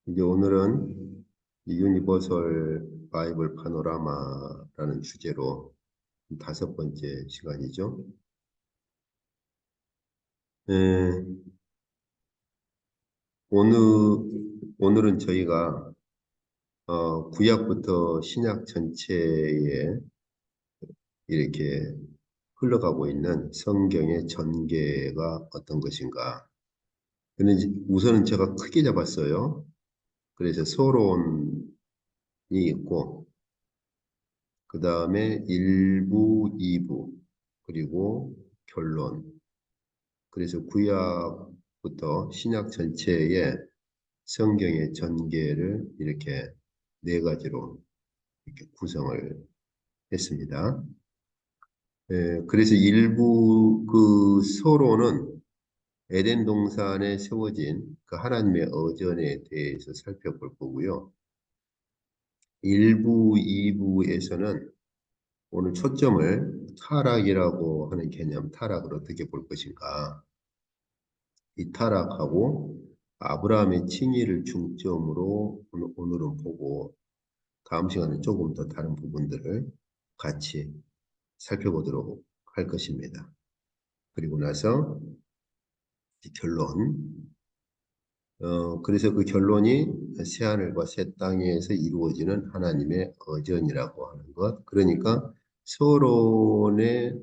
이제 오늘은 이 유니버설 바이블 파노라마라는 주제로 5번째 시간이죠. 에, 오늘, 오늘은 저희가 구약부터 신약 전체에 이렇게 흘러가고 있는 성경의 전개가 어떤 것인가. 근데 우선은 제가 크게 잡았어요. 그래서 서론이 있고, 그 다음에 1부, 2부, 그리고 결론. 그래서 구약부터 신약 전체의 성경의 전개를 이렇게 네 가지로 이렇게 구성을 했습니다. 그래서 일부 그 서론은 에덴 동산에 세워진 그 하나님의 어전에 대해서 살펴볼 거고요. 1부, 2부에서는 오늘 초점을 타락이라고 하는 개념, 타락을 어떻게 볼 것인가. 이 타락하고 아브라함의 칭의를 중점으로 오늘은 보고 다음 시간에 조금 더 다른 부분들을 같이 살펴보도록 할 것입니다. 그리고 나서 결론. 그래서 그 결론이 새하늘과 새 땅에서 이루어지는 하나님의 어전이라고 하는 것. 그러니까 서론의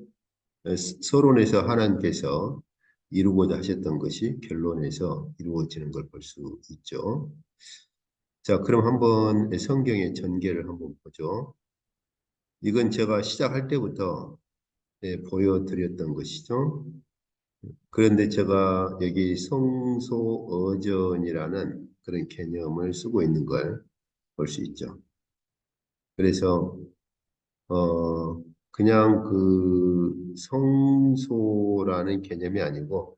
서론에서 하나님께서 이루고자 하셨던 것이 결론에서 이루어지는 걸 볼 수 있죠. 자, 그럼 한번 성경의 전개를 한번 보죠. 이건 제가 시작할 때부터 보여드렸던 것이죠. 그런데 제가 여기 성소어전이라는 그런 개념을 쓰고 있는 걸 볼 수 있죠. 그래서 그냥 그 성소라는 개념이 아니고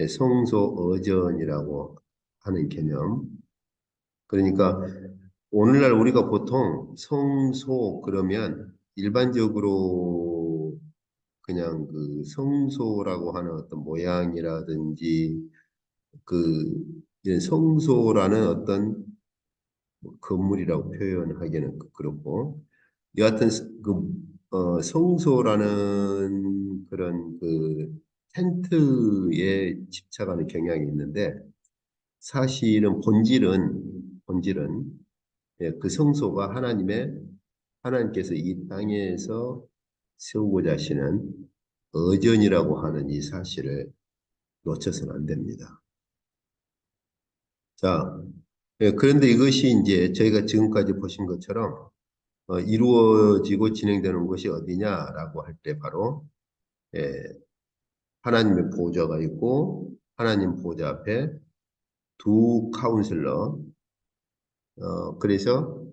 성소어전이라고 하는 개념. 그러니까 오늘날 우리가 보통 성소 그러면 일반적으로 그냥 그 성소라고 하는 어떤 모양이라든지 그 이런 성소라는 어떤 건물이라고 표현하기는 그렇고 여하튼 성소라는 그런 그 텐트에 집착하는 경향이 있는데 사실은 본질은 그 성소가 하나님께서 이 땅에서 세우고자 하시는 어전이라고 하는 이 사실을 놓쳐서는 안 됩니다. 자, 그런데 이것이 이제 저희가 지금까지 보신 것처럼 이루어지고 진행되는 것이 어디냐라고 할 때 바로 예, 하나님의 보좌가 있고 하나님 보좌 앞에 두 카운슬러 그래서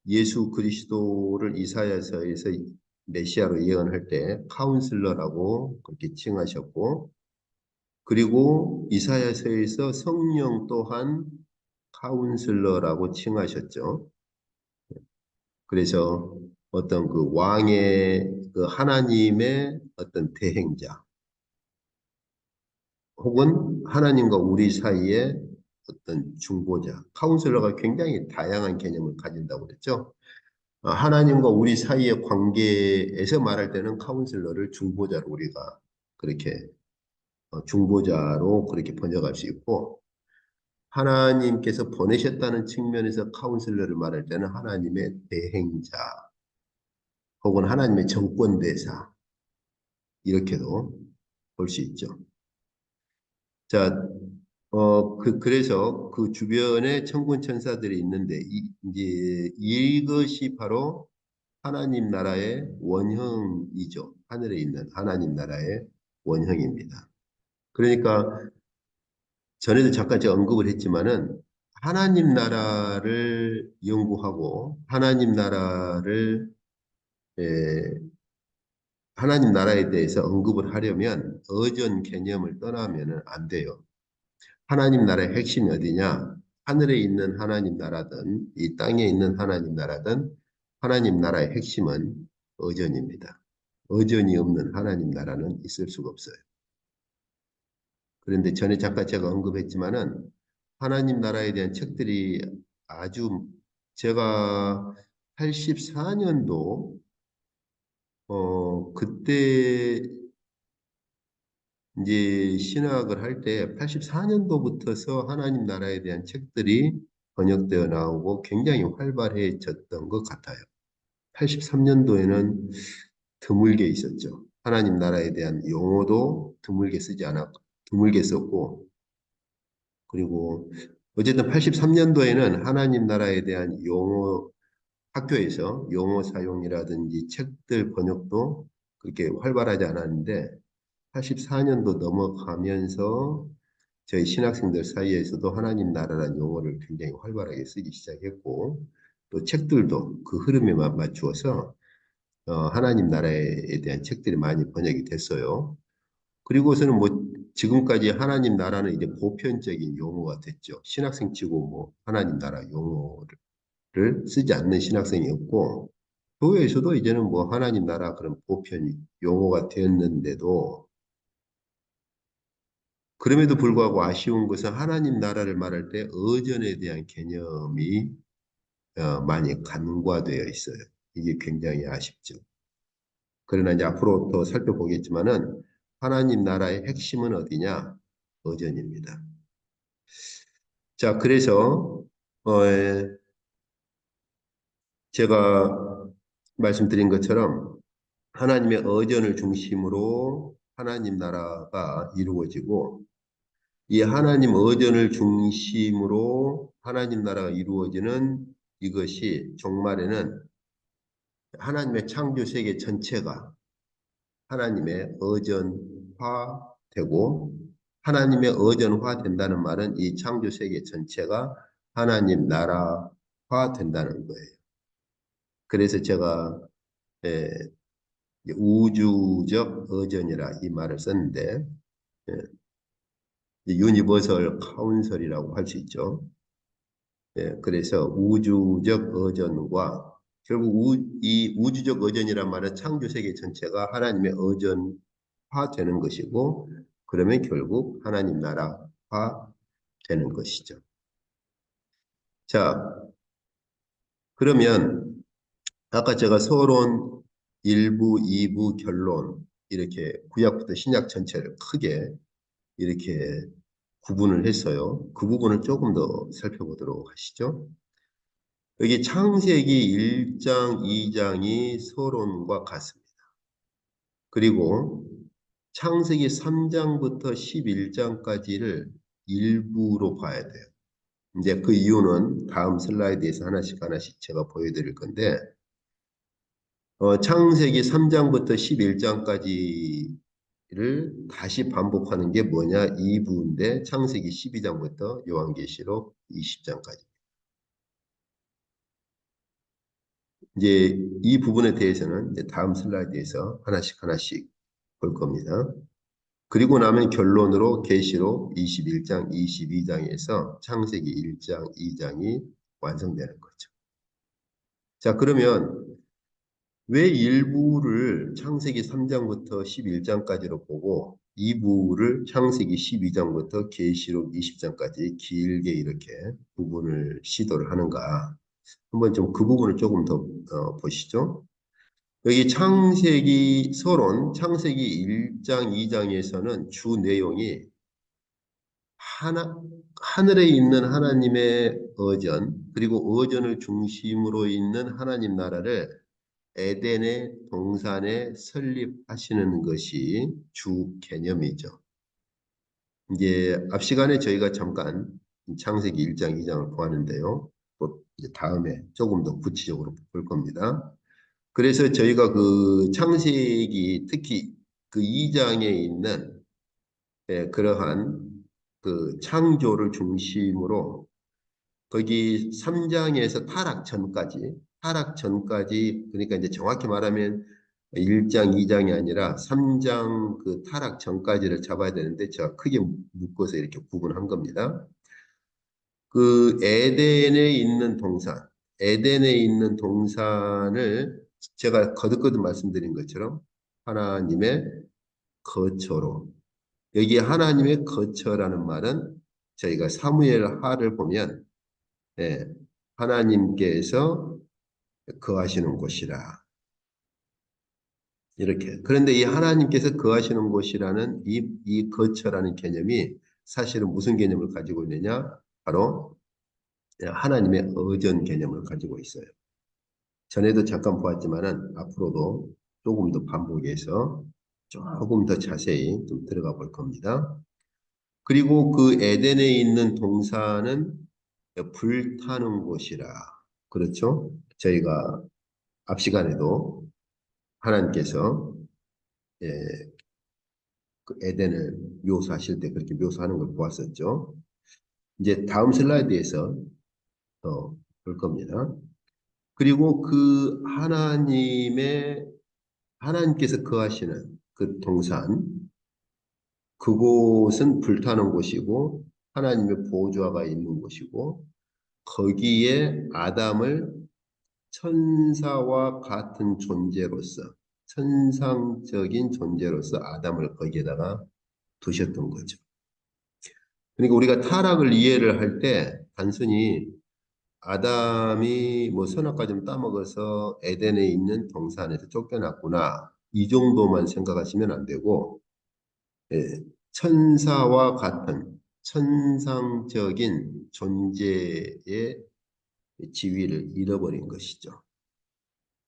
예수 그리스도를 이사야서에서 메시아로 예언할 때 카운슬러라고 그렇게 칭하셨고 그리고 이사야서에서 성령 또한 카운슬러라고 칭하셨죠. 그래서 어떤 그 왕의 그 하나님의 어떤 대행자 혹은 하나님과 우리 사이에 어떤 중보자, 카운슬러가 굉장히 다양한 개념을 가진다고 그랬죠. 하나님과 우리 사이의 관계에서 말할 때는 카운슬러를 중보자로 우리가 그렇게 중보자로 그렇게 번역할 수 있고 하나님께서 보내셨다는 측면에서 카운슬러를 말할 때는 하나님의 대행자 혹은 하나님의 정권대사 이렇게도 볼 수 있죠. 자, 그래서 그 주변에 천군 천사들이 있는데 이제 이것이 바로 하나님 나라의 원형이죠. 하늘에 있는 하나님 나라의 원형입니다. 그러니까 전에도 잠깐 제가 언급을 했지만은 하나님 나라를 연구하고 하나님 나라에 대해서 언급을 하려면 어전 개념을 떠나면은 안 돼요. 하나님 나라의 핵심이 어디냐? 하늘에 있는 하나님 나라든 이 땅에 있는 하나님 나라든 하나님 나라의 핵심은 어전입니다. 어전이 없는 하나님 나라는 있을 수가 없어요. 그런데 전에 잠깐 제가 언급했지만은 하나님 나라에 대한 책들이 아주 제가 84년도 그때 이제 신학을 할 때 84년도부터서 하나님 나라에 대한 책들이 번역되어 나오고 굉장히 활발해졌던 것 같아요. 83년도에는 드물게 있었죠. 하나님 나라에 대한 용어도 드물게 썼고, 그리고 어쨌든 83년도에는 하나님 나라에 대한 용어, 학교에서 용어 사용이라든지 책들 번역도 그렇게 활발하지 않았는데, 84년도 넘어가면서 저희 신학생들 사이에서도 하나님 나라라는 용어를 굉장히 활발하게 쓰기 시작했고, 또 책들도 그 흐름에 맞추어서 하나님 나라에 대한 책들이 많이 번역이 됐어요. 그리고서는 뭐 지금까지 하나님 나라는 이제 보편적인 용어가 됐죠. 신학생 치고 뭐 하나님 나라 용어를 쓰지 않는 신학생이 없고, 교회에서도 이제는 뭐 하나님 나라 그런 보편 용어가 되었는데도, 그럼에도 불구하고 아쉬운 것은 하나님 나라를 말할 때 의전에 대한 개념이 많이 간과되어 있어요. 이게 굉장히 아쉽죠. 그러나 이제 앞으로 더 살펴보겠지만은 하나님 나라의 핵심은 어디냐? 의전입니다. 자, 그래서 제가 말씀드린 것처럼 하나님의 의전을 중심으로 하나님 나라가 이루어지고, 이 하나님 의전을 중심으로 하나님 나라가 이루어지는 이것이 종말에는 하나님의 창조 세계 전체가 하나님의 의전화되고, 하나님의 의전화 된다는 말은 이 창조 세계 전체가 하나님 나라화 된다는 거예요. 그래서 제가 예, 우주적 의전이라 이 말을 썼는데, 유니버설 카운슬이라고 할 수 있죠. 그래서 우주적 의전과 결국 이 우주적 의전이란 말은 창조 세계 전체가 하나님의 의전화 되는 것이고, 그러면 결국 하나님 나라화 되는 것이죠. 자, 그러면 아까 제가 서론 1부, 2부, 결론 이렇게 구약부터 신약 전체를 크게 이렇게 구분을 했어요. 그 부분을 조금 더 살펴보도록 하시죠. 여기 창세기 1장, 2장이 서론과 같습니다. 그리고 창세기 3장부터 11장까지를 일부로 봐야 돼요. 이제 그 이유는 다음 슬라이드에서 하나씩 하나씩 제가 보여드릴 건데, 창세기 3장부터 11장까지를 다시 반복하는 게 뭐냐? 2부인데 창세기 12장부터 요한계시록 20장까지. 이제 이 부분에 대해서는 이제 다음 슬라이드에서 하나씩 하나씩 볼 겁니다. 그리고 나면 결론으로 계시록 21장, 22장에서 창세기 1장, 2장이 완성되는 거죠. 자, 그러면 왜 1부를 창세기 3장부터 11장까지로 보고 2부를 창세기 12장부터 계시록 20장까지 길게 이렇게 부분을 시도를 하는가? 한번 좀 그 부분을 조금 더 보시죠. 여기 창세기 서론, 창세기 1장, 2장에서는 주 내용이 하늘에 있는 하나님의 의전, 그리고 의전을 중심으로 있는 하나님 나라를 에덴의 동산에 설립하시는 것이 주 개념이죠. 이제 앞 시간에 저희가 잠깐 창세기 1장, 2장을 보았는데요. 또 이제 다음에 조금 더 구체적으로 볼 겁니다. 그래서 저희가 그 창세기 특히 그 2장에 있는 그러한 그 창조를 중심으로 거기 3장에서 타락 전까지 그러니까 이제 정확히 말하면 1장, 2장이 아니라 3장 그 타락 전까지를 잡아야 되는데 제가 크게 묶어서 이렇게 구분한 겁니다. 그 에덴에 있는 동산을 제가 거듭거듭 말씀드린 것처럼 하나님의 거처로, 여기 하나님의 거처라는 말은 저희가 사무엘 하를 보면 예, 하나님께서 거하시는 곳이라 이렇게. 그런데 이 하나님께서 거하시는 곳이라는 이 거처라는 개념이 사실은 무슨 개념을 가지고 있느냐? 바로 하나님의 의전 개념을 가지고 있어요. 전에도 잠깐 보았지만은 앞으로도 조금 더 반복해서 조금 더 자세히 좀 들어가 볼 겁니다. 그리고 그 에덴에 있는 동산은 불타는 곳이라. 그렇죠? 저희가 앞 시간에도 하나님께서 예, 그 에덴을 묘사하실 때 그렇게 묘사하는 걸 보았었죠. 이제 다음 슬라이드에서 더 볼 겁니다. 그리고 그 하나님께서 거하시는 그 동산, 그곳은 불타는 곳이고 하나님의 보좌가 있는 곳이고 거기에 아담을 천사와 같은 존재로서 천상적인 존재로서 아담을 거기에다가 두셨던 거죠. 그러니까 우리가 타락을 이해를 할 때 단순히 아담이 뭐 선악과 좀 따먹어서 에덴에 있는 동산에서 쫓겨났구나 이 정도만 생각하시면 안 되고 예, 천사와 같은 천상적인 존재의 지위를 잃어버린 것이죠.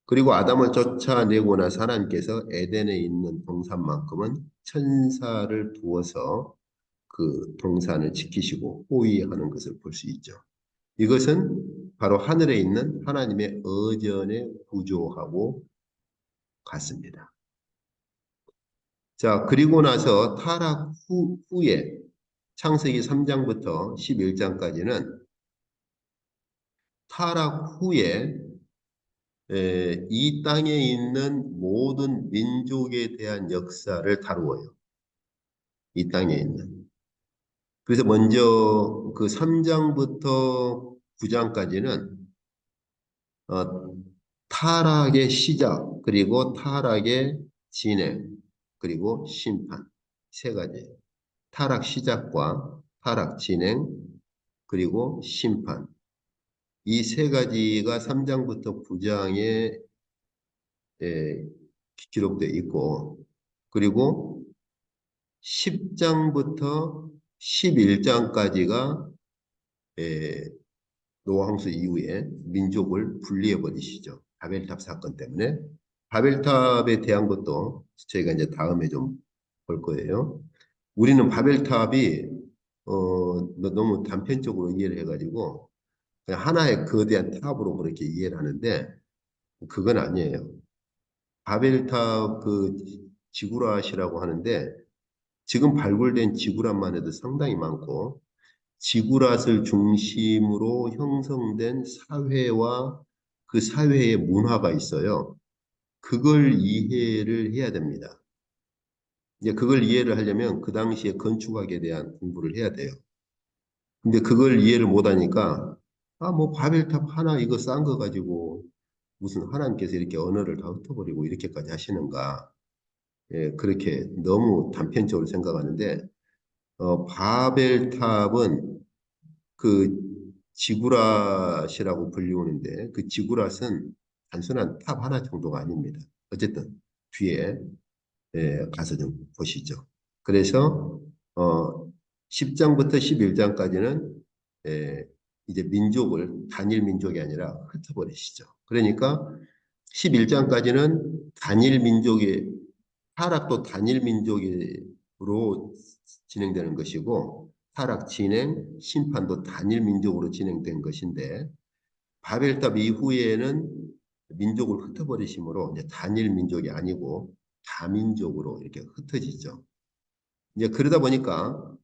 그리고 아담을 쫓아내고 나서 하나님께서 에덴에 있는 동산만큼은 천사를 두어서 그 동산을 지키시고 호위하는 것을 볼 수 있죠. 이것은 바로 하늘에 있는 하나님의 의전의 구조하고 같습니다. 자, 그리고 나서 타락 후에 창세기 3장부터 11장까지는 타락 후에 이 땅에 있는 모든 민족에 대한 역사를 다루어요. 이 땅에 있는. 그래서 먼저 그 3장부터 9장까지는 타락의 시작, 그리고 타락의 진행, 그리고 심판. 세 가지. 타락 시작과 타락 진행, 그리고 심판. 이 세 가지가 3장부터 9장에 기록되어 있고, 그리고 10장부터 11장까지가 노아 홍수 이후에 민족을 분리해 버리시죠. 바벨탑 사건 때문에. 바벨탑에 대한 것도 저희가 이제 다음에 좀 볼 거예요. 우리는 바벨탑이 너무 단편적으로 이해를 해가지고 그냥 하나의 거대한 탑으로 그렇게 이해를 하는데 그건 아니에요. 바벨탑 그 지구랏이라고 하는데 지금 발굴된 지구랏만 해도 상당히 많고 지구랏을 중심으로 형성된 사회와 그 사회의 문화가 있어요. 그걸 이해를 해야 됩니다. 이제 그걸 이해를 하려면 그 당시에 건축학에 대한 공부를 해야 돼요. 근데 그걸 이해를 못하니까 뭐 바벨탑 하나 이거 싼 거 가지고 무슨 하나님께서 이렇게 언어를 다 흩어버리고 이렇게까지 하시는가. 예, 그렇게 너무 단편적으로 생각하는데 바벨탑은 그 지구랏이라고 불리우는데 그 지구랏은 단순한 탑 하나 정도가 아닙니다. 어쨌든 뒤에 가서 좀 보시죠. 그래서 10장부터 11장까지는 이제 민족을 단일 민족이 아니라 흩어버리시죠. 그러니까 11장까지는 단일 민족의 타락도 단일 민족으로 진행되는 것이고 타락 진행, 심판도 단일 민족으로 진행된 것인데 바벨탑 이후에는 민족을 흩어버리심으로 이제 단일 민족이 아니고 다민족으로 이렇게 흩어지죠. 이제 그러다 보니까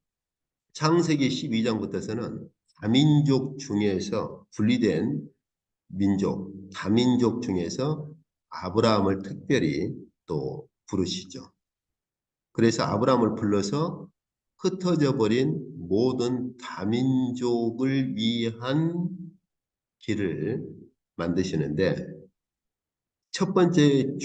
창세기 12장부터서는 다민족 중에서 분리된 민족, 다민족 중에서 아브라함을 특별히 또 부르시죠. 그래서 아브라함을 불러서 흩어져 버린 모든 다민족을 위한 길을 만드시는데 첫 번째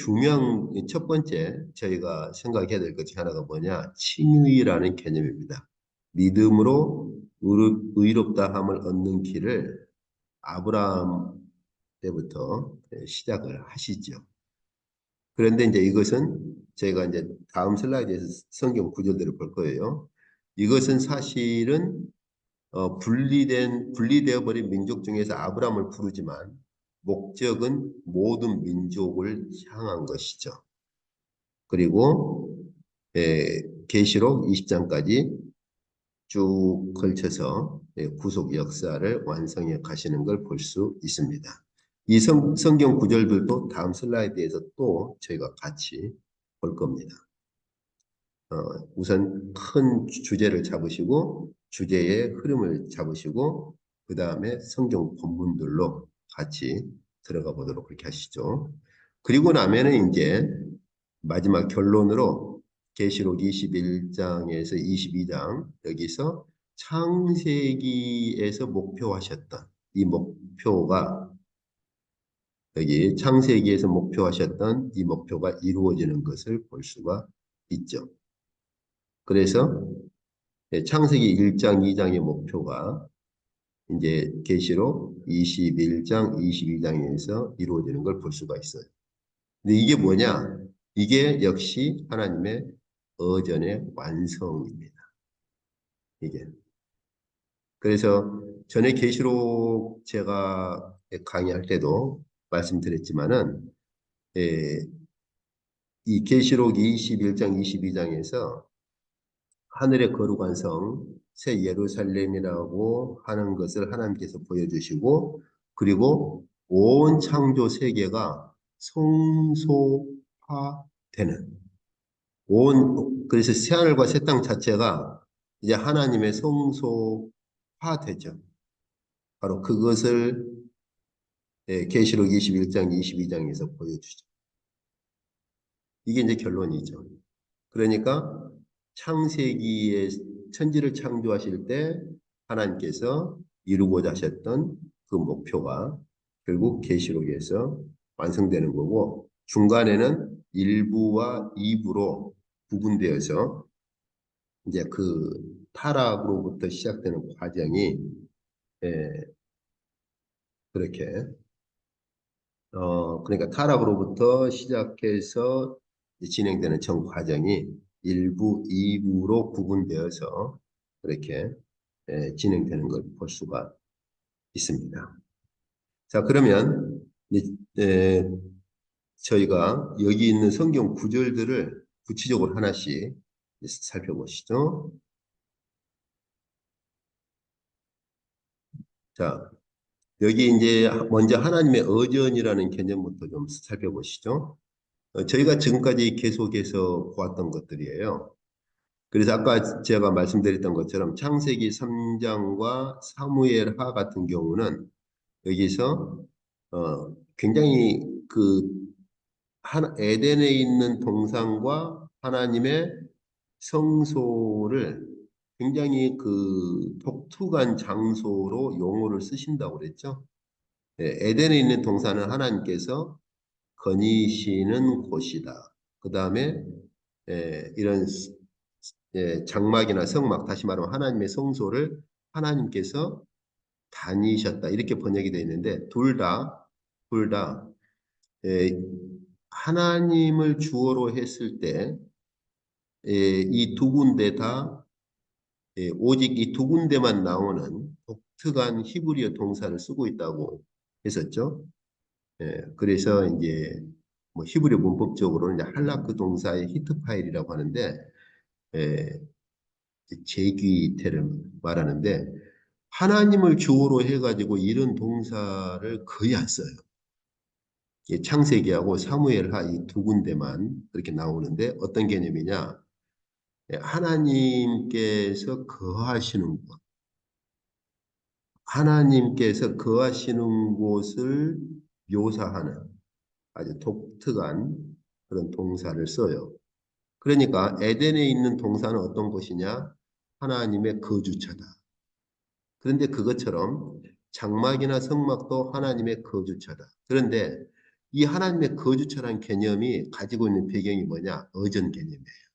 저희가 생각해야 될 것 중 하나가 뭐냐? 칭의라는 개념입니다. 믿음으로 의롭다함을 얻는 길을 아브라함 때부터 시작을 하시죠. 그런데 이제 이것은 제가 이제 다음 슬라이드에서 성경 구절들을 볼 거예요. 이것은 사실은 분리되어 버린 민족 중에서 아브라함을 부르지만 목적은 모든 민족을 향한 것이죠. 그리고 계시록 20장까지 쭉 걸쳐서 구속 역사를 완성해 가시는 걸 볼 수 있습니다. 이 성경 구절들도 다음 슬라이드에서 또 저희가 같이 볼 겁니다. 우선 큰 주제를 잡으시고 주제의 흐름을 잡으시고 그 다음에 성경 본문들로 같이 들어가 보도록 그렇게 하시죠. 그리고 나면은 이제 마지막 결론으로 계시록 21장에서 22장 여기서 창세기에서 목표하셨던 이 목표가 여기 창세기에서 목표하셨던 이 목표가 이루어지는 것을 볼 수가 있죠. 그래서 창세기 1장, 2장의 목표가 이제 계시록 21장, 22장에서 이루어지는 걸 볼 수가 있어요. 근데 이게 뭐냐? 이게 역시 하나님의 어전의 완성입니다. 이게. 그래서 전에 계시록 제가 강의할 때도 말씀드렸지만은 이 계시록 21장, 22장에서 하늘의 거룩한 성, 새 예루살렘이라고 하는 것을 하나님께서 보여주시고 그리고 온 창조 세계가 성소화되는 그래서 새하늘과 새 땅 자체가 이제 하나님의 성소화되죠. 바로 그것을 계시록 21장, 22장에서 보여주죠. 이게 이제 결론이죠. 그러니까 창세기에 천지를 창조하실 때 하나님께서 이루고자 하셨던 그 목표가 결국 계시록에서 완성되는 거고 중간에는 1부와 2부로 구분되어서 이제 그 타락으로부터 시작되는 과정이 그렇게 그러니까 타락으로부터 시작해서 진행되는 전 과정이 1부, 2부로 구분되어서 그렇게 진행되는 걸 볼 수가 있습니다. 자, 그러면 저희가 여기 있는 성경 구절들을 구체적으로 하나씩 살펴보시죠. 자, 여기 이제 먼저 하나님의 어전이라는 개념부터 좀 살펴보시죠. 저희가 지금까지 계속해서 보았던 것들이에요. 그래서 아까 제가 말씀드렸던 것처럼 창세기 3장과 사무엘하 같은 경우는 여기서 굉장히 에덴에 있는 동산과 하나님의 성소를 굉장히 독특한 장소로 용어를 쓰신다고 그랬죠. 에덴에 있는 동산은 하나님께서 거니시는 곳이다. 그 다음에 이런 장막이나 성막, 다시 말하면 하나님의 성소를 하나님께서 다니셨다. 이렇게 번역이 되어 있는데 둘 다 하나님을 주어로 했을 때 이 두 군데 다 오직 이 두 군데만 나오는 독특한 히브리어 동사를 쓰고 있다고 했었죠. 그래서 이제 뭐 히브리 문법적으로는 이제 할라크 동사의 히트 파일이라고 하는데 제귀태를 말하는데 하나님을 주어로 해가지고 이런 동사를 거의 안 써요. 창세기하고 사무엘하 이 두 군데만 그렇게 나오는데 어떤 개념이냐? 하나님께서 거하시는 곳, 하나님께서 거하시는 곳을 묘사하는 아주 독특한 그런 동사를 써요. 그러니까 에덴에 있는 동사는 어떤 것이냐? 하나님의 거주처다. 그런데 그것처럼 장막이나 성막도 하나님의 거주처다. 그런데 이 하나님의 거주처라는 개념이 가지고 있는 배경이 뭐냐? 어전 개념이에요.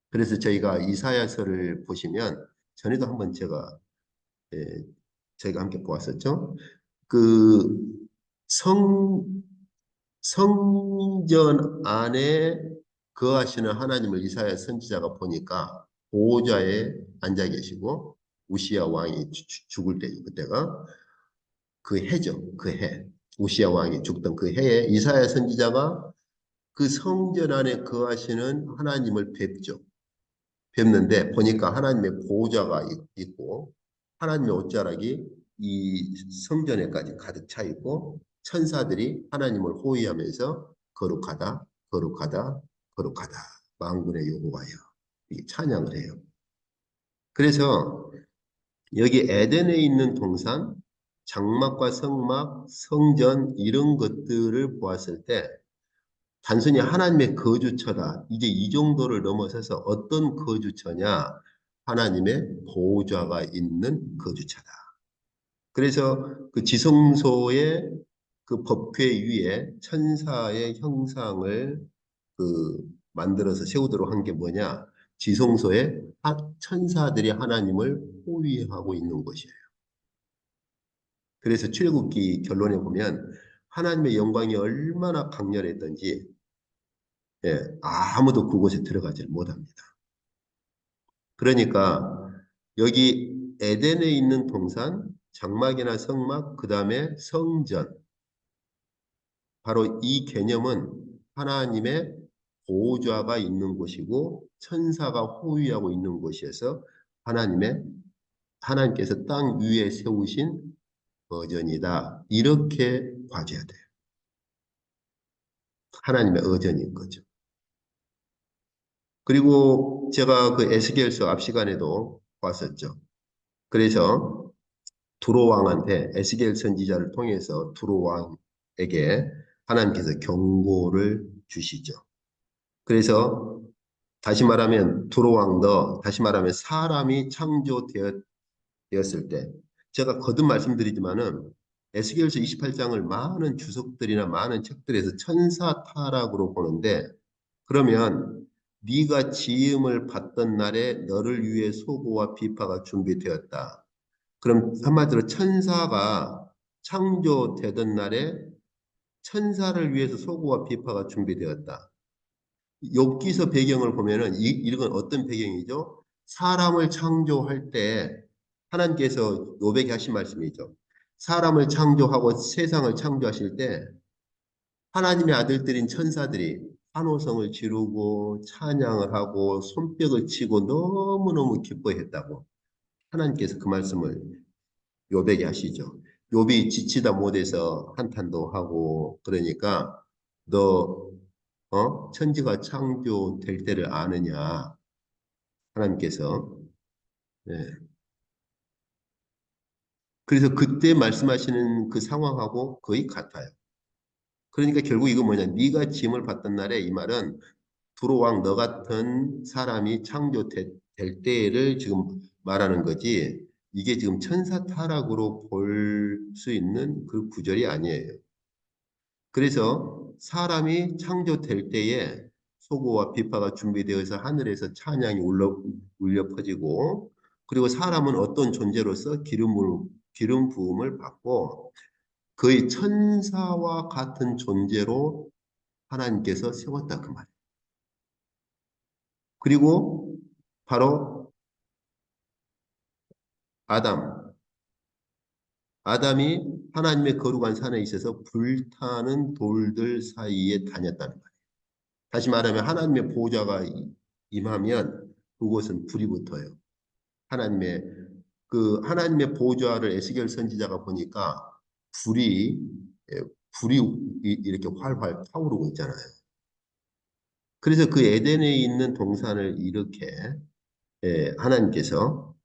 그래서 저희가 이사야서를 보시면 전에도 한번 제가 예, 저희가 함께 보았었죠. 그 성, 성전 안에 거하시는 하나님을 이사야 선지자가 보니까 보호자에 앉아 계시고 우시야 왕이 죽을 때 그때가 그 해죠. 그 해. 우시야 왕이 죽던 그 해에 이사야 선지자가 그 성전 안에 거하시는 하나님을 뵙죠. 뵙는데 보니까 하나님의 보호자가 있고 하나님의 옷자락이 이 성전에까지 가득 차 있고 천사들이 하나님을 호위하면서 거룩하다, 거룩하다, 거룩하다. 만군의 여호와여 이 찬양을 해요. 그래서 여기 에덴에 있는 동산, 장막과 성막, 성전 이런 것들을 보았을 때 단순히 하나님의 거주처다. 이제 이 정도를 넘어서서 어떤 거주처냐? 하나님의 보호자가 있는 거주처다. 그래서 그 지성소의 그 법궤 위에 천사의 형상을 그 만들어서 세우도록 한 게 뭐냐? 지성소에 천사들이 하나님을 호위하고 있는 곳이에요. 그래서 출애굽기 결론에 보면 하나님의 영광이 얼마나 강렬했던지 예, 아무도 그곳에 들어가지 못합니다. 그러니까 여기 에덴에 있는 동산, 장막이나 성막, 그 다음에 성전, 바로 이 개념은 하나님의 보호자가 있는 곳이고 천사가 호위하고 있는 곳이어서 하나님께서 땅 위에 세우신 어전이다. 이렇게 봐줘야 돼요. 하나님의 어전인 거죠. 그리고 제가 그 에스겔서 앞 시간에도 봤었죠. 그래서 두로 왕한테 에스겔 선지자를 통해서 두로 왕에게 하나님께서 경고를 주시죠. 그래서 다시 말하면 두로 왕도 다시 말하면 사람이 창조되었을 때 제가 거듭 말씀드리지만은 에스겔서 28장을 많은 주석들이나 많은 책들에서 천사 타락으로 보는데 그러면 네가 지음을 받던 날에 너를 위해 소고와 비파가 준비되었다. 그럼 한마디로 천사가 창조되던 날에 천사를 위해서 소고와 비파가 준비되었다. 욥기서 배경을 보면은 이건 어떤 배경이죠? 사람을 창조할 때 하나님께서 욥에게 하신 말씀이죠. 사람을 창조하고 세상을 창조하실 때 하나님의 아들들인 천사들이 환호성을 지르고 찬양을 하고 손뼉을 치고 너무너무 기뻐했다고 하나님께서 그 말씀을 욥에게 하시죠. 욥이 지치다 못해서 한탄도 하고 그러니까 너 천지가 창조될 때를 아느냐 하나님께서 네. 그래서 그때 말씀하시는 그 상황하고 거의 같아요. 그러니까 결국 이거 뭐냐 네가 짐을 받던 날에 이 말은 두로 왕 너 같은 사람이 창조될 때를 지금 말하는 거지 이게 지금 천사 타락으로 볼 수 있는 그 구절이 아니에요. 그래서 사람이 창조될 때에 소고와 비파가 준비되어서 하늘에서 찬양이 울려 퍼지고 그리고 사람은 어떤 존재로서 기름 부음을 받고 거의 천사와 같은 존재로 하나님께서 세웠다 그 말이에요. 그리고 바로 아담, 아담이 하나님의 거룩한 산에 있어서 불타는 돌들 사이에 다녔다는 거예요. 다시 말하면 하나님의 보호자가 임하면 그곳은 불이 붙어요. 하나님의 하나님의 보호자를 에스겔 선지자가 보니까 불이 예, 불이 이렇게 활활 타오르고 있잖아요. 그래서 그 에덴에 있는 동산을 이렇게 하나님께서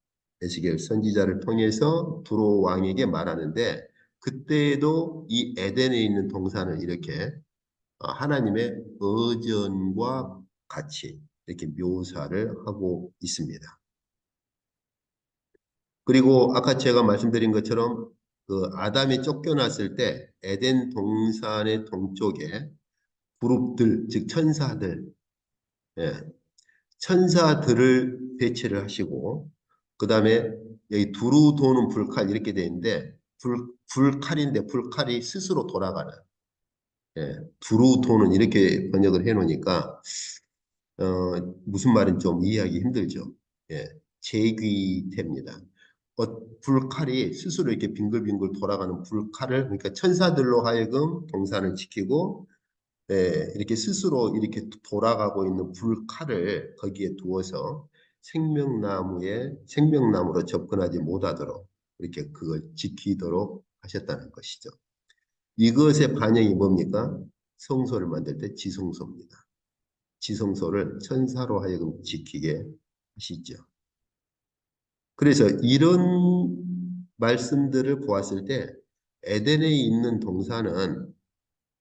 에스겔 선지자를 통해서 두로 왕에게 말하는데 그때에도 이 에덴에 있는 동산을 이렇게 하나님의 의전과 같이 이렇게 묘사를 하고 있습니다. 그리고 아까 제가 말씀드린 것처럼 그 아담이 쫓겨났을 때 에덴 동산의 동쪽에 그룹들, 즉 천사들, 예, 천사들을 배치를 하시고 그 다음에 여기 두루 도는 불칼 이렇게 돼 있는데 불칼인데 불칼이 스스로 돌아가는 예, 두루 도는 이렇게 번역을 해 놓으니까 무슨 말인지 좀 이해하기 힘들죠. 예, 제귀태입니다. 불칼이 스스로 이렇게 빙글빙글 돌아가는 불칼을 그러니까 천사들로 하여금 동산을 지키고 이렇게 스스로 이렇게 돌아가고 있는 불칼을 거기에 두어서 생명나무로 접근하지 못하도록 이렇게 그걸 지키도록 하셨다는 것이죠. 이것의 반영이 뭡니까? 성소를 만들 때 지성소입니다. 지성소를 천사로 하여금 지키게 하시죠. 그래서 이런 말씀들을 보았을 때 에덴에 있는 동산은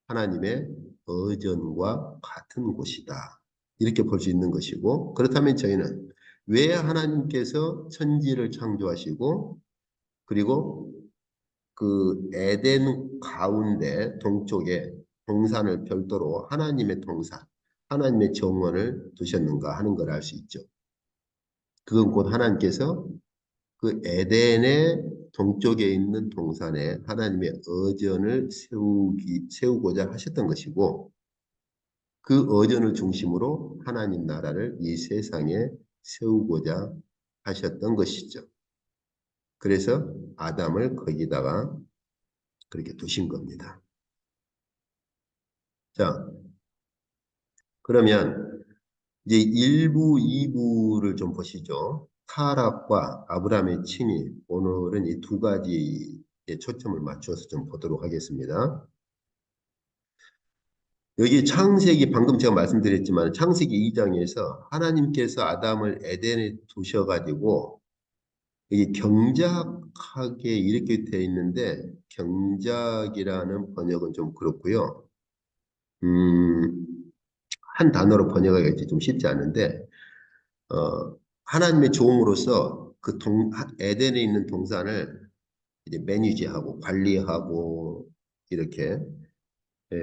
하나님의 어전과 같은 곳이다. 이렇게 볼 수 있는 것이고 그렇다면 저희는 왜 하나님께서 천지를 창조하시고 그리고 그 에덴 가운데 동쪽에 동산을 별도로 하나님의 동산, 하나님의 정원을 두셨는가 하는 걸 알 수 있죠. 그건 곧 하나님께서 그 에덴의 동쪽에 있는 동산에 하나님의 어전을 세우고자 하셨던 것이고 그 어전을 중심으로 하나님 나라를 이 세상에 세우고자 하셨던 것이죠. 그래서 아담을 거기다가 그렇게 두신 겁니다. 자, 그러면 이제 1부, 2부를 좀 보시죠. 타락과 아브라함의 칭의, 오늘은 이 두 가지에 초점을 맞춰서 좀 보도록 하겠습니다. 여기 창세기 방금 제가 말씀드렸지만 창세기 2장에서 하나님께서 아담을 에덴에 두셔가지고 이게 경작하게 이렇게 되어 있는데 경작이라는 번역은 좀 그렇고요. 음, 한 단어로 번역하기가 좀 쉽지 않은데 하나님의 종으로서 그 에덴에 있는 동산을 이제 매니지하고 관리하고 이렇게 에,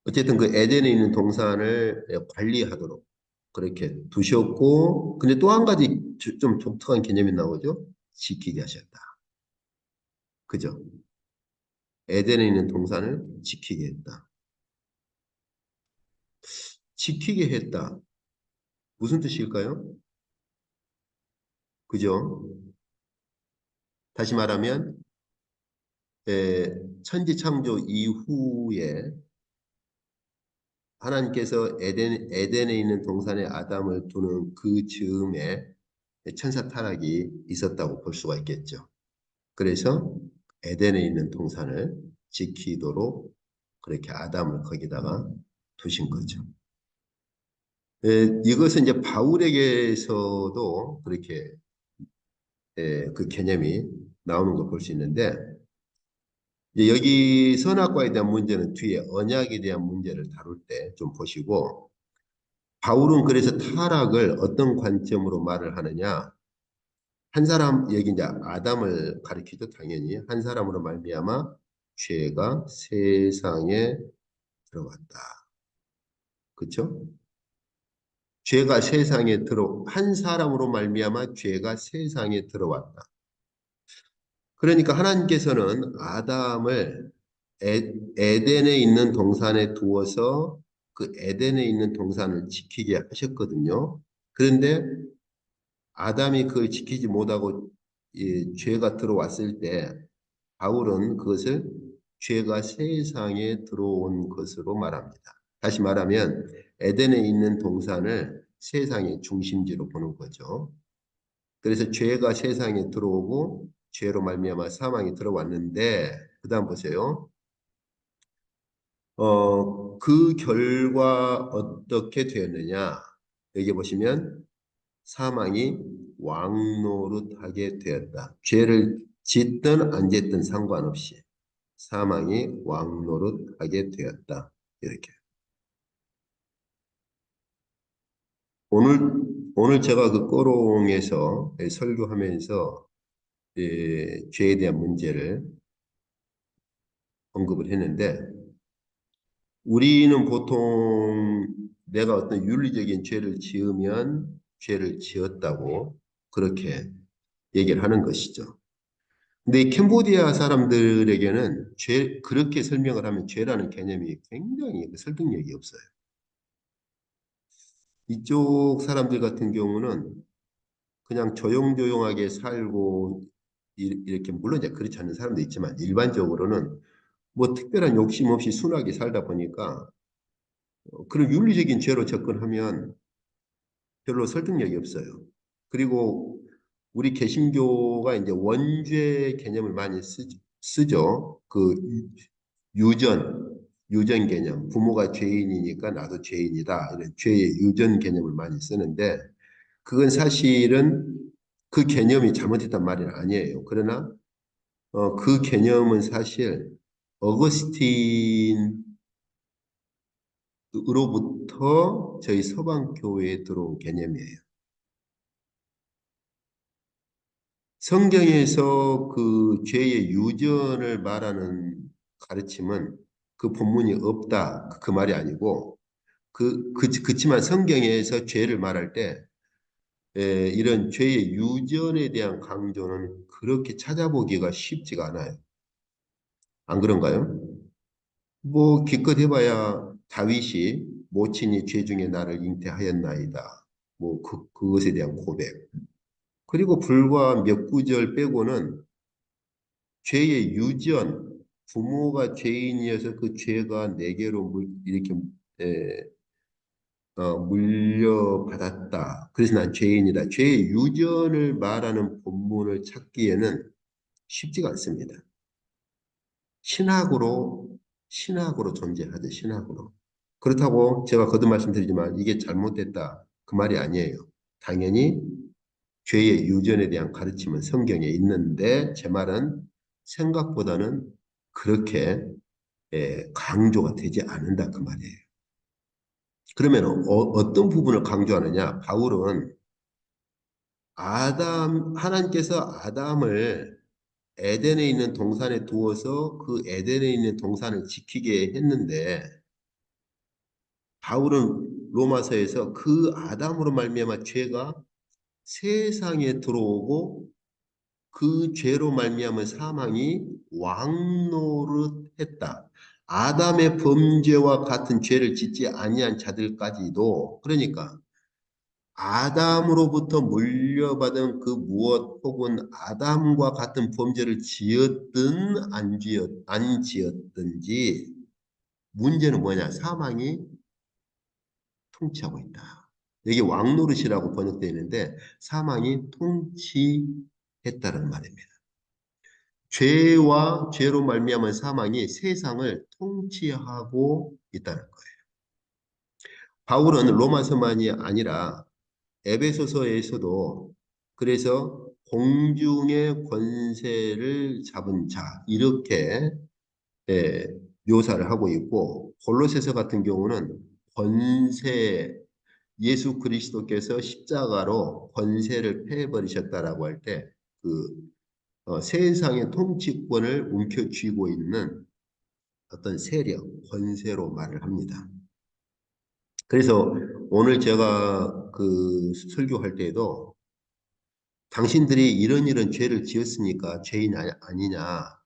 어쨌든 그 에덴에 있는 동산을 관리하도록 그렇게 두셨고 근데 또 한 가지 좀 독특한 개념이 나오죠. 지키게 하셨다. 그죠? 에덴에 있는 동산을 지키게 했다. 지키게 했다. 무슨 뜻일까요? 그죠? 다시 말하면 천지 창조 이후에 하나님께서 에덴에 있는 동산에 아담을 두는 그 즈음에 천사 타락이 있었다고 볼 수가 있겠죠. 그래서 에덴에 있는 동산을 지키도록 그렇게 아담을 거기다가 두신 거죠. 이것은 이제 바울에게서도 그렇게 그 개념이 나오는 걸 볼 수 있는데 이제 여기 선악과에 대한 문제는 뒤에 언약에 대한 문제를 다룰 때 좀 보시고 바울은 그래서 타락을 어떤 관점으로 말을 하느냐 한 사람 여기 이제 아담을 가리키죠 당연히 한 사람으로 말미암아 죄가 세상에 들어왔다. 그렇죠? 죄가 세상에 한 사람으로 말미암아 죄가 세상에 들어왔다. 그러니까 하나님께서는 아담을 에덴에 있는 동산에 두어서 그 에덴에 있는 동산을 지키게 하셨거든요. 그런데 아담이 그걸 지키지 못하고 죄가 들어왔을 때 바울은 그것을 죄가 세상에 들어온 것으로 말합니다. 다시 말하면 에덴에 있는 동산을 세상의 중심지로 보는 거죠. 그래서 죄가 세상에 들어오고 죄로 말미암아 사망이 들어왔는데 그다음 보세요. 그 결과 어떻게 되었느냐? 여기 보시면 사망이 왕노릇하게 되었다. 죄를 짓든 안 짓든 상관없이 사망이 왕노릇하게 되었다. 이렇게. 오늘 오늘 제가 그 꼬롱에서 설교하면서 죄에 대한 문제를 언급을 했는데 우리는 보통 내가 어떤 윤리적인 죄를 지으면 죄를 지었다고 그렇게 얘기를 하는 것이죠. 근데 이 캄보디아 사람들에게는 그렇게 설명을 하면 죄라는 개념이 굉장히 설득력이 없어요. 이쪽 사람들 같은 경우는 그냥 조용조용하게 살고 이렇게 물론 이제 그렇지 않은 사람도 있지만 일반적으로는 뭐 특별한 욕심 없이 순하게 살다 보니까 그런 윤리적인 죄로 접근하면 별로 설득력이 없어요. 그리고 우리 개신교가 이제 원죄 개념을 많이 쓰죠. 그 유전, 유전 개념. 부모가 죄인이니까 나도 죄인이다. 이런 죄의 유전 개념을 많이 쓰는데 그건 사실은 그 개념이 잘못했단 말이 아니에요. 그러나 그 개념은 사실 어거스틴으로부터 저희 서방 교회에 들어온 개념이에요. 성경에서 그 죄의 유전을 말하는 가르침은 그 본문이 없다. 그 말이 아니고 그치만 성경에서 죄를 말할 때 이런 죄의 유전에 대한 강조는 그렇게 찾아보기가 쉽지가 않아요. 안 그런가요? 뭐 기껏 해봐야 다윗이 모친이 죄 중에 나를 잉태하였나이다. 뭐 그것에 대한 고백. 그리고 불과 몇 구절 빼고는 죄의 유전, 부모가 죄인이어서 그 죄가 내게로 이렇게 에, 물려받았다. 그래서 난 죄인이다. 죄의 유전을 말하는 본문을 찾기에는 쉽지가 않습니다. 신학으로, 신학으로 존재하죠, 신학으로. 그렇다고 제가 거듭 말씀드리지만 이게 잘못됐다. 그 말이 아니에요. 당연히 죄의 유전에 대한 가르침은 성경에 있는데 제 말은 생각보다는 그렇게 강조가 되지 않는다 그 말이에요. 그러면 어떤 부분을 강조하느냐? 바울은 하나님께서 아담을 에덴에 있는 동산에 두어서 그 에덴에 있는 동산을 지키게 했는데 바울은 로마서에서 그 아담으로 말미암아 죄가 세상에 들어오고 그 죄로 말미암은 사망이 왕노릇했다. 아담의 범죄와 같은 죄를 짓지 아니한 자들까지도 그러니까 아담으로부터 물려받은 그 무엇 혹은 아담과 같은 범죄를 지었든 안 지었든지 문제는 뭐냐? 사망이 통치하고 있다. 여기 왕노릇이라고 번역되어 있는데 사망이 통치했다는 말입니다. 죄와 죄로 말미암은 사망이 세상을 통치하고 있다는 거예요. 바울은 로마서만이 아니라 에베소서에서도 그래서 공중의 권세를 잡은 자 이렇게 예, 묘사를 하고 있고 골로새서 같은 경우는 권세 예수 그리스도께서 십자가로 권세를 패해버리셨다라고 할 때 그 세상의 통치권을 움켜쥐고 있는 어떤 세력, 권세로 말을 합니다. 그래서 오늘 제가 그 설교할 때에도 당신들이 이런 죄를 지었으니까 죄인 아니냐.